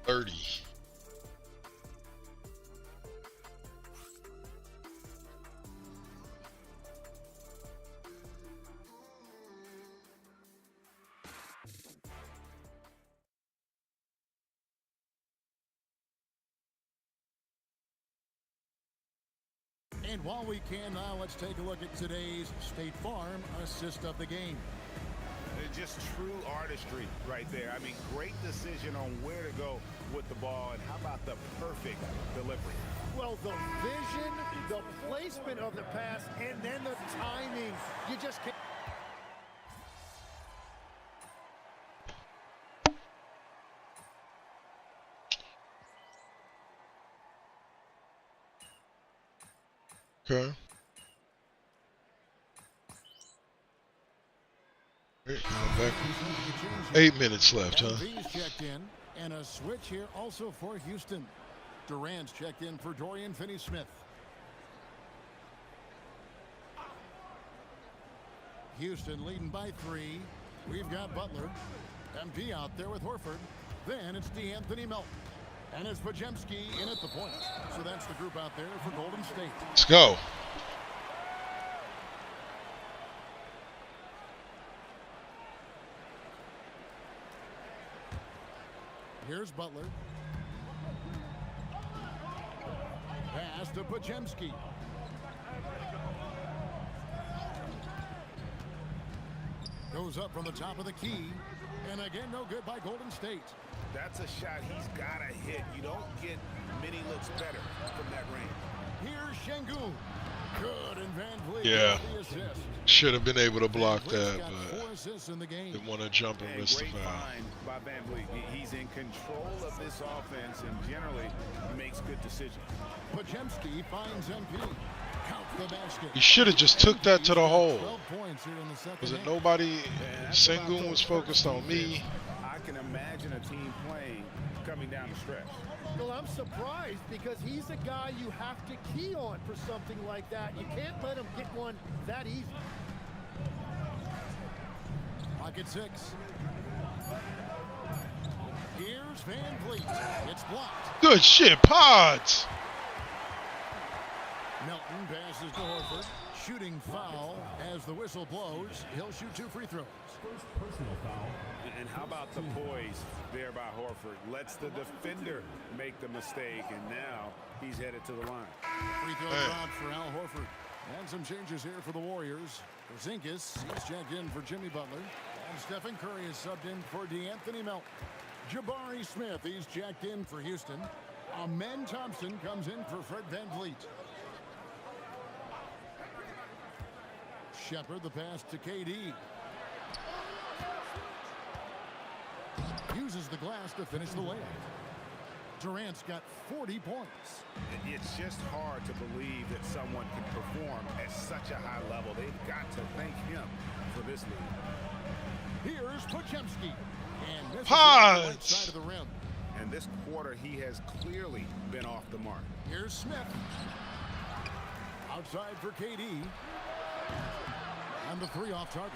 S10: 30.
S14: And while we can now, let's take a look at today's State Farm assist of the game.
S15: Just true artistry right there. I mean, great decision on where to go with the ball, and how about the perfect delivery?
S16: Well, the vision, the placement of the pass, and then the timing. You just can't.
S10: Okay. I'm back. 8 minutes left, huh?
S14: MV's checked in, and a switch here also for Houston. Durant's checked in for Dorian Finney-Smith. Houston leading by 3. We've got Butler. MP out there with Horford. Then it's D'Anthony Melton. And it's Podziemski in at the point. So that's the group out there for Golden State.
S10: Let's go.
S14: Here's Butler. Pass to Podziemski. Goes up from the top of the key. And again, no good by Golden State.
S15: That's a shot he's got to hit. You don't get many looks better from that range.
S14: Here's Şengün. Good, and Van Vliet.
S10: Yeah.
S14: The assist.
S10: Should have been able to block that,
S14: got
S10: but
S14: 4 assists in the game.
S10: didn't want to jump and risk the
S15: Great
S10: foul.
S15: find by Van Vliet. He's in control of this offense and generally makes good decisions.
S14: Podziemski finds MP. Count the basket.
S10: He should have just took that to the hole.
S14: 12 points here in the second
S10: Was it
S14: half.
S10: nobody? Şengün was focused on me.
S15: I can imagine a team playing coming down the stretch.
S16: Well, I'm surprised because he's a guy you have to key on for something like that. You can't let him get one that easy.
S14: Pocket 6. Here's Van Vliet. It's blocked.
S10: Good shit, Pods.
S14: Melton passes to Horford. Shooting foul as the whistle blows. He'll shoot 2 free throws.
S17: First personal foul.
S15: And how about the poise there by Horford? Lets the defender make the mistake, and now he's headed to the line.
S14: Free throw drop for Al Horford. And some changes here for the Warriors. Porzingis, he's checked in for Jimmy Butler. And Stephen Curry is subbed in for D'Anthony Melton. Jabari Smith, he's checked in for Houston. Amen Thompson comes in for Fred Van Vliet. Shepard, the pass to KD. Uses the glass to finish the layup. Durant's got 40 points.
S15: It's just hard to believe that someone can perform at such a high level. They've got to thank him for this lead.
S14: Here's Podziemski. And this is
S10: Pods.
S14: the right side of the rim.
S15: And this quarter, he has clearly been off the mark.
S14: Here's Smith. Outside for KD. And the 3 off target.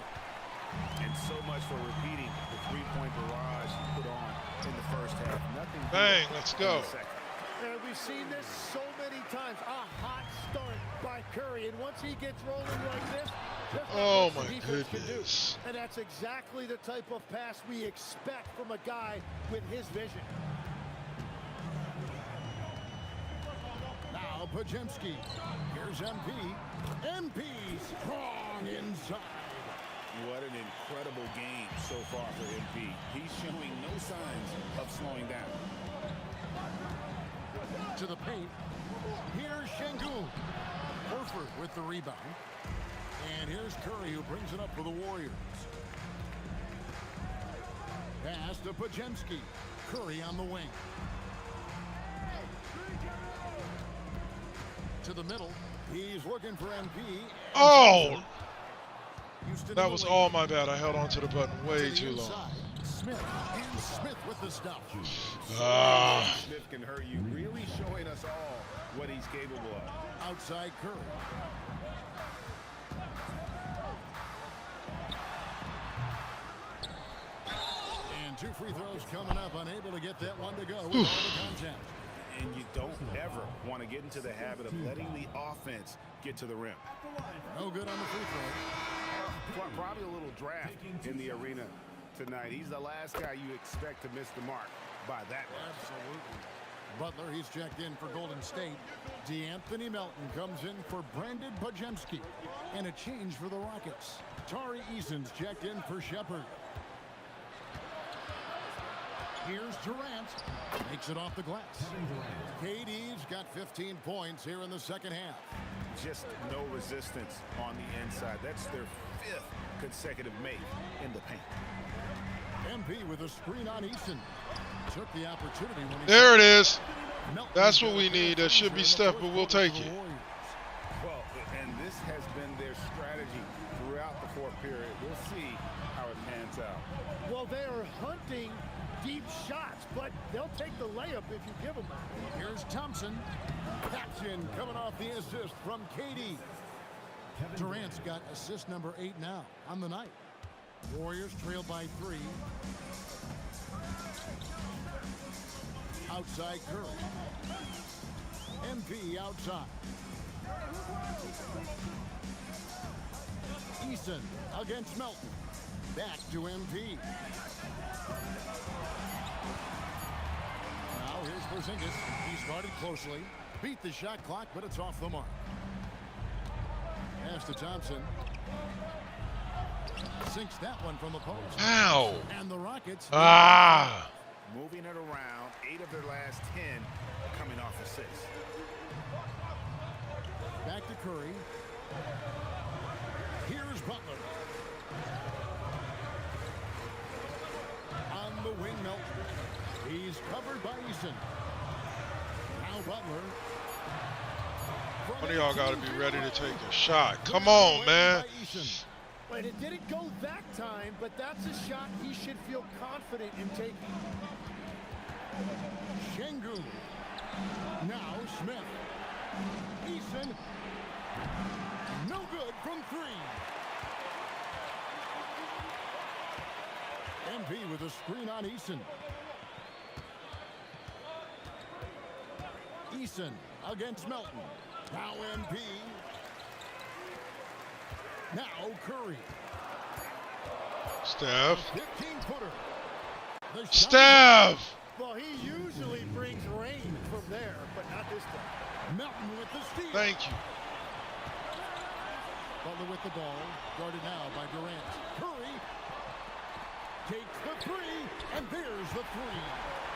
S15: And so much for repeating the three-point barrage he put on in the first half. Nothing.
S10: Bang, let's go.
S16: And we've seen this so many times. A hot start by Curry, and once he gets rolling like this,
S10: Oh my goodness.
S16: and that's exactly the type of pass we expect from a guy with his vision.
S14: Now Podziemski. Here's MP. MP strong inside.
S15: What an incredible game so far for MP. He's showing no signs of slowing down.
S14: To the paint. Here's Şengün. Horford with the rebound. And here's Curry who brings it up for the Warriors. Pass to Podziemski. Curry on the wing. To the middle. He's looking for MP.
S10: Oh! That was all my bad. I held on to the button way too long.
S14: Smith and Smith with the stuff.
S15: Smith can hurt you, really showing us all what he's capable of.
S14: Outside Curry. And 2 free throws coming up, unable to get that one to go with all the contact.
S15: And you don't ever want to get into the habit of letting the offense get to the rim.
S14: No good on the free throw.
S15: Probably a little draft in the arena tonight. He's the last guy you expect to miss the mark by that much.
S14: Absolutely. Butler, he's checked in for Golden State. DeAnthony Melton comes in for Brandon Bajemski. And a change for the Rockets. Tari Eason's checked in for Shepherd. Here's Durant. Makes it off the glass. KD's got 15 points here in the second half.
S15: Just no resistance on the inside. That's their 5th consecutive make in the paint.
S14: MP with a screen on Eason. Took the opportunity when he
S10: there it is. That's what we need. That should be Steph, but we'll take it.
S15: Well, and this has been their strategy throughout the 4th period. We'll see how it pans out.
S16: Well, they are hunting deep shots, but they'll take the layup if you give them that.
S14: Here's Thompson. That's in, coming off the assist from KD. Durant's got assist number 8 now on the night. Warriors trail by 3. Outside Curry. MP outside. Eason against Melton. Back to MP. Now here's Porzingis. He started closely. Beat the shot clock, but it's off the mark. Pass to Thompson. Sinks that one from the post.
S10: Ow!
S14: And the Rockets.
S15: Moving it around. 8 of their last 10 coming off assists.
S14: Back to Curry. Here's Butler. On the wing, Melton. He's covered by Eason. Now Butler.
S10: One of y'all got to be ready to take a shot. Come on, man.
S16: And it didn't go that time, but that's a shot he should feel confident in taking.
S14: Şengün. Now Smith. Eason. No good from 3. MP with a screen on Eason. Eason against Melton. Now MP. Now Curry.
S10: Steph.
S14: 15-footer.
S10: Steph!
S16: Well, he usually brings rain from there, but not this time.
S14: Melton with the steal.
S10: Thank you.
S14: Butler with the ball. Guarded now by Durant. Curry takes the 3, and there's the 3.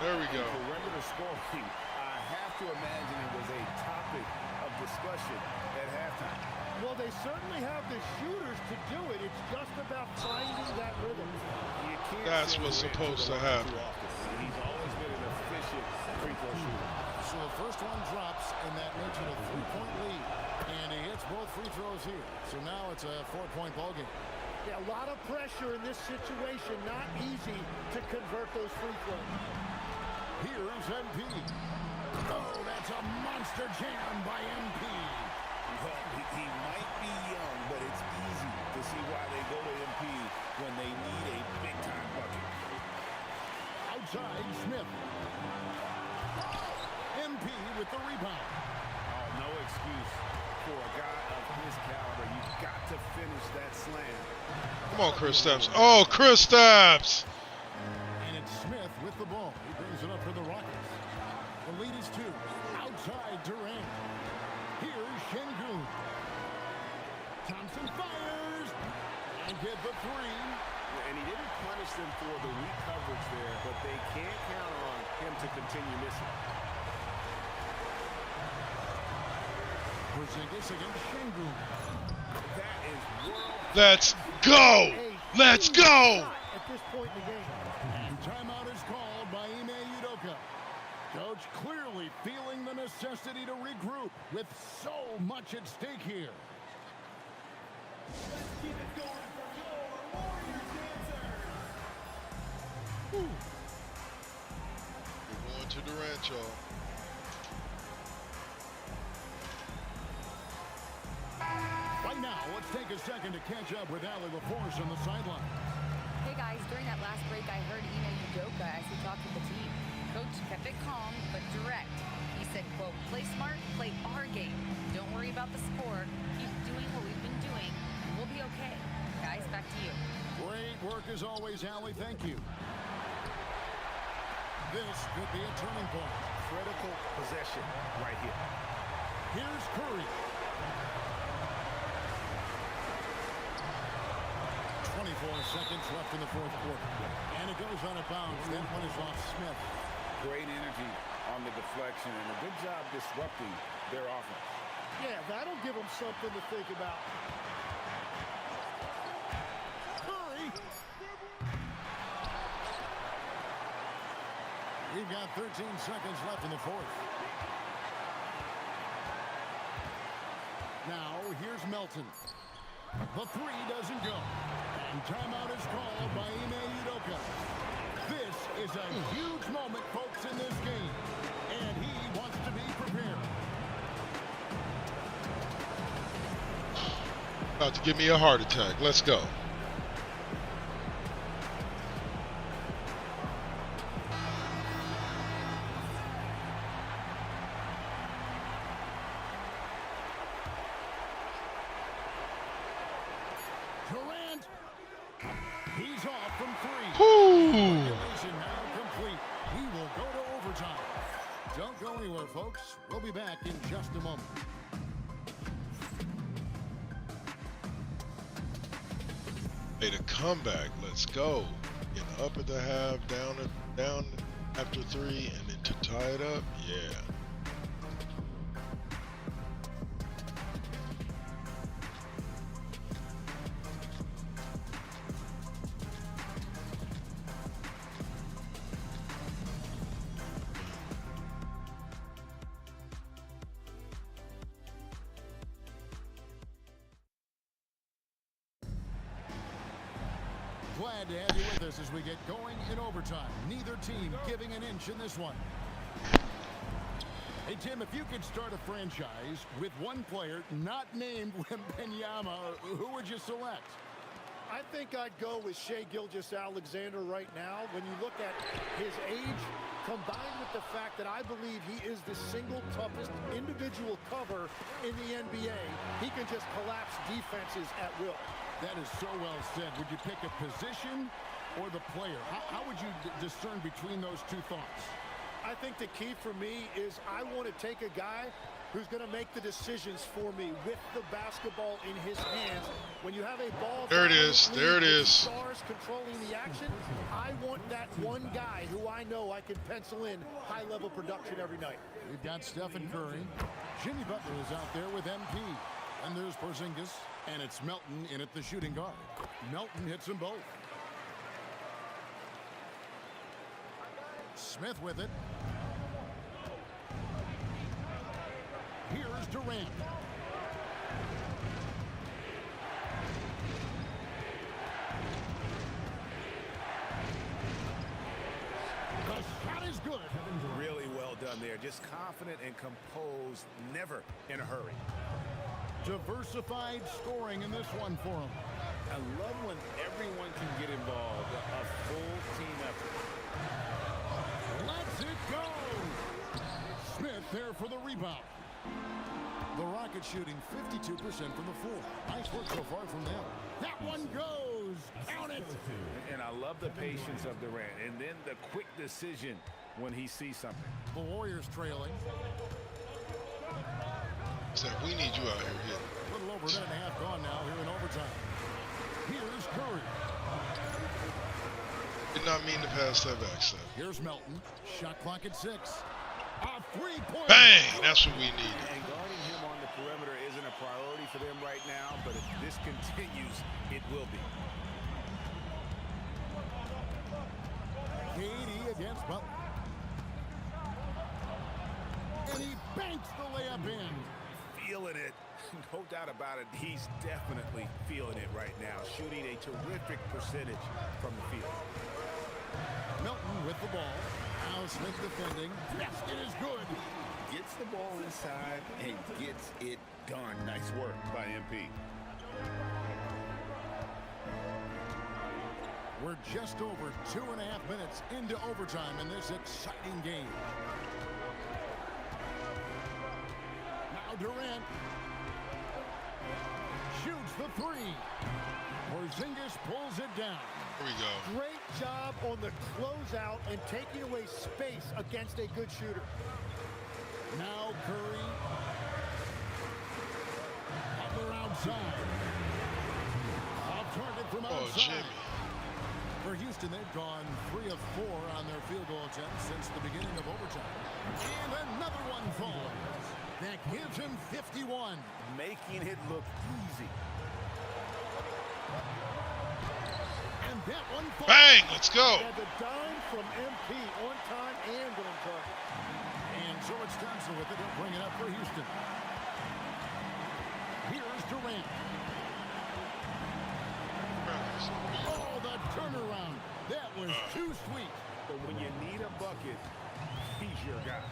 S10: There we go.
S15: For regular scoring, I have to imagine it was a topic of discussion at halftime.
S16: Well, they certainly have the shooters to do it. It's just about finding that rhythm.
S10: That's what's supposed to happen.
S15: He's always been an efficient free throw shooter.
S14: So the first one drops, and that makes it a 3-point lead. And he hits both free throws here. So now it's a 4-point ball game.
S16: Yeah, a lot of pressure in this situation. Not easy to convert those free throws.
S14: Here's MP. Oh, that's a monster jam by MP.
S15: Well, he might be young, but it's easy to see why they go to MP when they need a big-time bucket.
S14: Outside, Smith. MP with the rebound.
S15: Oh, no excuse for a guy of his caliber. You've got to finish that slam.
S10: Come on, Chris Stapps. Oh, Chris Stapps!
S14: And it's Smith with the ball. He brings it up for the Rockets. The lead is 2. Outside, Durant. Here's Şengün. Thompson fires and get the 3.
S15: And he didn't punish them for the weak coverage there, but they can't count on him to continue missing.
S14: Porzingis against Şengün.
S15: That is world.
S10: Let's go! Let's go!
S16: At this point in the game.
S14: And timeout is called by Ime Udoka. Coach coach clearly feeling the necessity to regroup with so much at stake here.
S17: Let's keep it going for your Warriors dancers.
S10: We're going to Durant, y'all.
S14: Right now, let's take a second to catch up with Allie LaForce on the sideline.
S8: Hey guys, during that last break, I heard Ime Udoka as he talked with the team. Coach kept it calm, but direct. He said, quote, play smart, play our game. Don't worry about the score. Keep doing what we've been doing, and we'll be okay. Guys, back to you.
S14: Great work as always, Allie. Thank you. This could be a turning point.
S15: Critical possession right here.
S14: Here's Curry. 24 seconds left in the fourth quarter. And it goes out of bounds. That one is off Smith.
S15: Great energy on the deflection and a good job disrupting their offense.
S16: Yeah, that'll give them something to think about.
S14: Curry. We've got 13 seconds left in the fourth. Now, here's Melton. The three doesn't go. And timeout is called by Ime Udoka. This is a huge moment, folks, in this game. And he wants to be prepared.
S10: About to give me a heart attack. Let's go.
S14: Durant. He's off from three.
S10: Woo!
S14: Now complete. We will go to overtime. Don't go anywhere, folks. We'll be back in just a moment.
S10: Made a comeback. Let's go. Getting up at the half, down after three, and then to tie it up. Yeah.
S14: Glad to have you with us as we get going in overtime. Neither team giving an inch in this one. Hey, Tim, if you could start a franchise with one player not named Wembanyama, who would you select?
S16: I think I'd go with Shai Gilgeous-Alexander right now. When you look at his age, combined with the fact that I believe he is the single toughest individual cover in the NBA, he can just collapse defenses at will.
S14: That is so well said. Would you pick a position or the player? How would you discern between those two thoughts?
S16: I think the key for me is I want to take a guy who's going to make the decisions for me with the basketball in his hands. When you have a ball,
S10: There it is. There it is.
S16: Stars controlling the action, I want that one guy who I know I can pencil in high-level production every night.
S14: We've got Stephen Curry. Jimmy Butler is out there with MP. And there's Porzingis. And it's Melton in at the shooting guard. Melton hits them both. Smith with it. Here's Durant. The shot is good.
S15: Really well done there. Just confident and composed, never in a hurry.
S14: Diversified scoring in this one for him.
S15: I love when everyone can get involved. A full team effort.
S14: Let's it go! Smith there for the rebound. The Rockets shooting 52% from the floor. Nice work so far from them. That one goes. Count it.
S15: And I love the patience of Durant. And then the quick decision when he sees something.
S14: The Warriors trailing.
S10: So we need you out here hitting.
S14: A little over a minute and a half gone now here in overtime. Here's Curry.
S10: Did not mean to pass that back, Seth.
S14: Here's Melton. Shot clock at 6. A three-point.
S10: Bang! That's what we need.
S15: And guarding him on the perimeter isn't a priority for them right now, but if this continues, it will be.
S14: KD against Butler.
S15: feeling it. No doubt about it. He's definitely feeling it right now. Shooting a terrific percentage from the field.
S14: Milton with the ball. Now Smith defending. Basket is good.
S15: Gets the ball inside and gets it done. Nice work by MP.
S14: We're just over 2.5 minutes into overtime in this exciting game. Now Durant shoots the three. Porzingis pulls it down.
S10: Here we go.
S16: Great job on the closeout and taking away space against a good shooter.
S14: Now Curry. Butler outside. Off target from outside.
S10: Oh, Jimmy.
S14: For Houston, they've gone 3 of 4 on their field goal attempts since the beginning of overtime. And another one falls. That gives him 51.
S15: Making it look easy.
S14: And that one falls.
S10: Bang! Let's go.
S16: And the dime from MP on time and on target.
S14: And so it's Thompson with it. He'll bring it up for Houston. Here's Durant. Oh, the turnaround. That was too sweet.
S15: But when you need a bucket, he's your guy.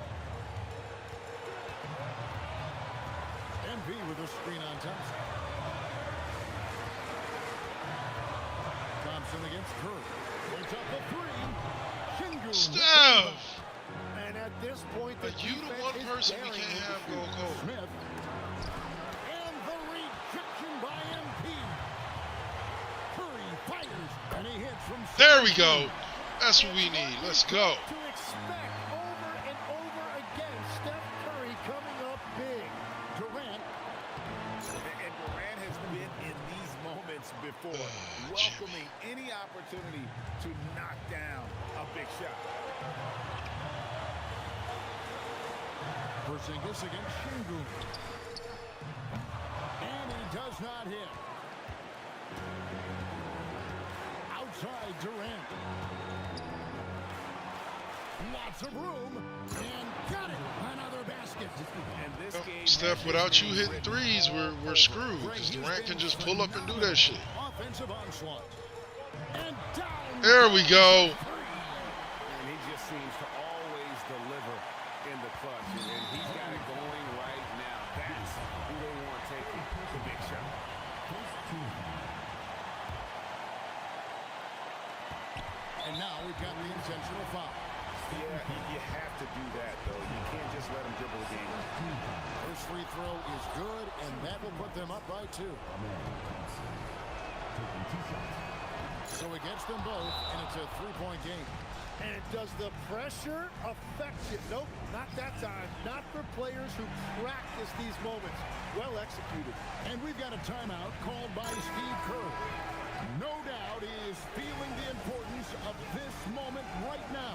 S14: MP with a screen on Thompson. Thompson against Curry. Points up a three. Shingu.
S10: Steph!
S16: And at this point,
S10: Are you the one person we can't have go cold?
S14: Smith. And the rejection by MP. Curry fires. And he hits from...
S10: There we go. That's what we need. Let's go.
S16: To expect over and over again. Steph Curry coming up big.
S14: Durant.
S15: And Durant has been in these moments before, welcoming any opportunity to knock down a big shot.
S14: Porzingis against Shingu. And he does not hit. Outside Durant. Lots of room. And got it. Another basket.
S15: And this game
S10: Steph, without you hitting threes, we're screwed. Because Durant can just pull up and do that shit.
S14: Offensive onslaught. And down.
S10: There we go.
S15: And he just seems to always deliver in the clutch. And he's got it going right now. That's who they want taking the big shot.
S14: And now we've got the intentional foul.
S15: Yeah, you have to do that, though. You can't just let him dribble the game.
S14: First free throw is good, and that will put them up by 2. So he gets them both, and it's a 3-point game.
S16: And does the pressure affect you? Nope, not that time. Not for players who practice these moments. Well executed.
S14: And we've got a timeout called by Steve Kerr. No doubt he is feeling the importance of this moment right now.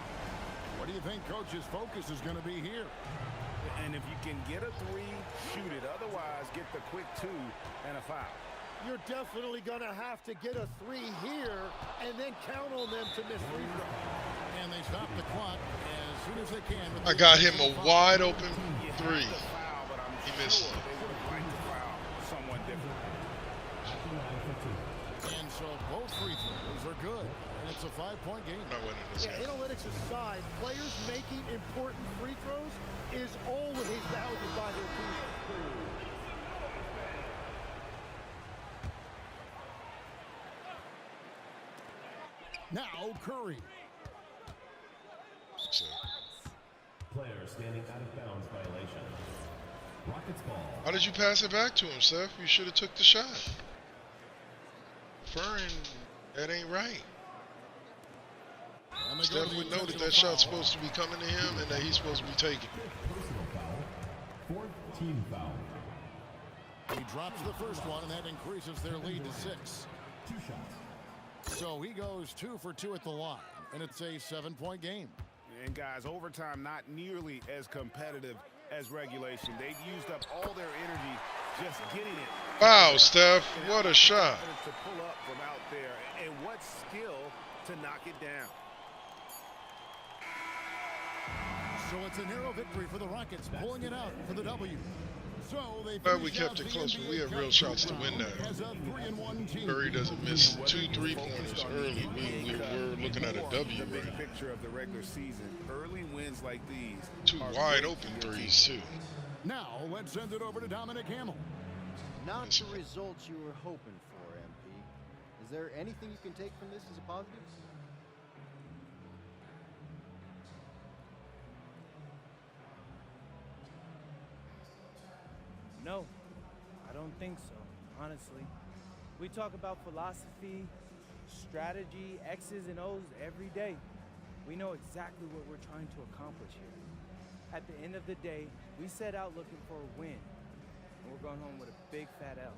S14: What do you think Coach's focus is going to be here?
S15: And if you can get a 3, shoot it. Otherwise, get the quick 2 and a foul.
S16: You're definitely going to have to get a 3 here and then count on them to miss free throw.
S14: And they stop the clock as soon as they can.
S10: I got him a wide open 3. He missed it.
S15: They would have liked to foul someone different.
S14: And so both free throws are good. And it's a 5-point game.
S10: I'm not winning this game.
S16: Analytics aside, players making important free throws is always valued by their team. Now Curry.
S20: Player standing out of bounds violation. Rockets ball.
S10: Why did you pass it back to him, Steph? You should have took the shot. Furring, that ain't right. Steph would know that that shot's supposed to be coming to him and that he's supposed to be taking.
S20: Personal foul. 4th team foul.
S14: He drops the first one, and that increases their lead to 6.
S20: 2 shots.
S14: So he goes 2 for 2 at the line, and it's a 7-point game.
S15: And guys, overtime not nearly as competitive as regulation. They've used up all their energy just getting it.
S10: Wow, Steph, what a shot.
S15: To pull up from out there, and what skill to knock it down.
S14: So it's a narrow victory for the Rockets, pulling it out for the W.
S10: Glad we kept it close, but we had real shots to win that. Curry doesn't miss 2 3-pointers early. We're looking at a W right now.
S15: Picture of the regular season. Early wins like these.
S10: 2 wide open threes too.
S14: Now let's send it over to Dominic Hamill.
S12: Not the results you were hoping for, MP. Is there anything you can take from this as a positive?
S5: No, I don't think so, honestly. We talk about philosophy, strategy, X's and O's every day. We know exactly what we're trying to accomplish here. At the end of the day, we set out looking for a win, and we're going home with a big fat L.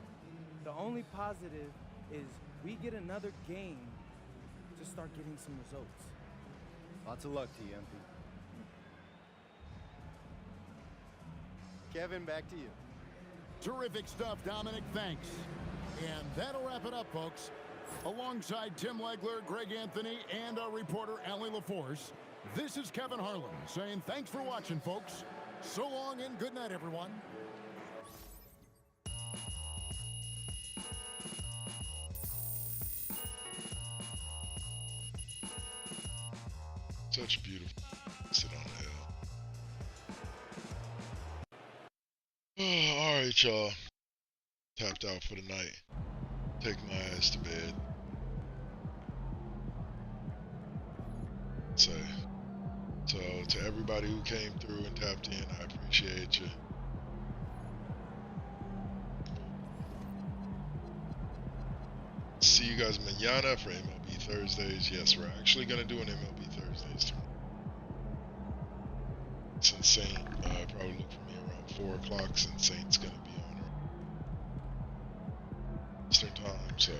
S5: The only positive is we get another game to start getting some results.
S12: Lots of luck to you, MP. Kevin, back to you.
S14: Terrific stuff, Dominic. Thanks. And that'll wrap it up, folks. Alongside Tim Legler, Greg Anthony, and our reporter, Allie LaForce, this is Kevin Harlan saying thanks for watching, folks. So long and good night, everyone.
S10: Such beautiful. Sit on the hill. All right, y'all. Tapped out for the night. Take my ass to bed. So to everybody who came through and tapped in, I appreciate you. See you guys mañana for MLB Thursdays. Yes, we're actually going to do an MLB Thursdays tomorrow. Since Saint, probably look for me around 4 o'clock since Saint's going to be on Eastern time, so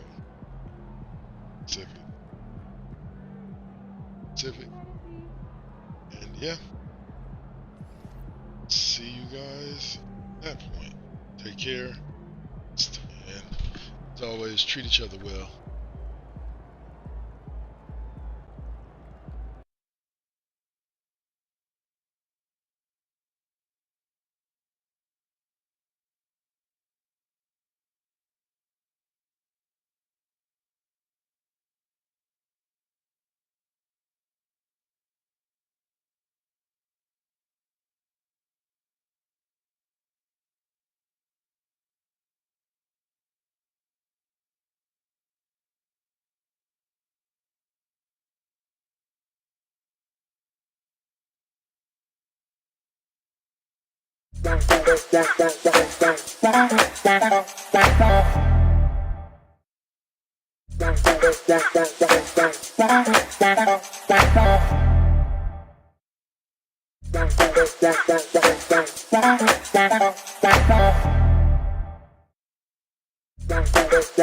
S10: Pacific. And yeah, see you guys at that point. Take care, and as always, treat each other well.
S17: Yeah.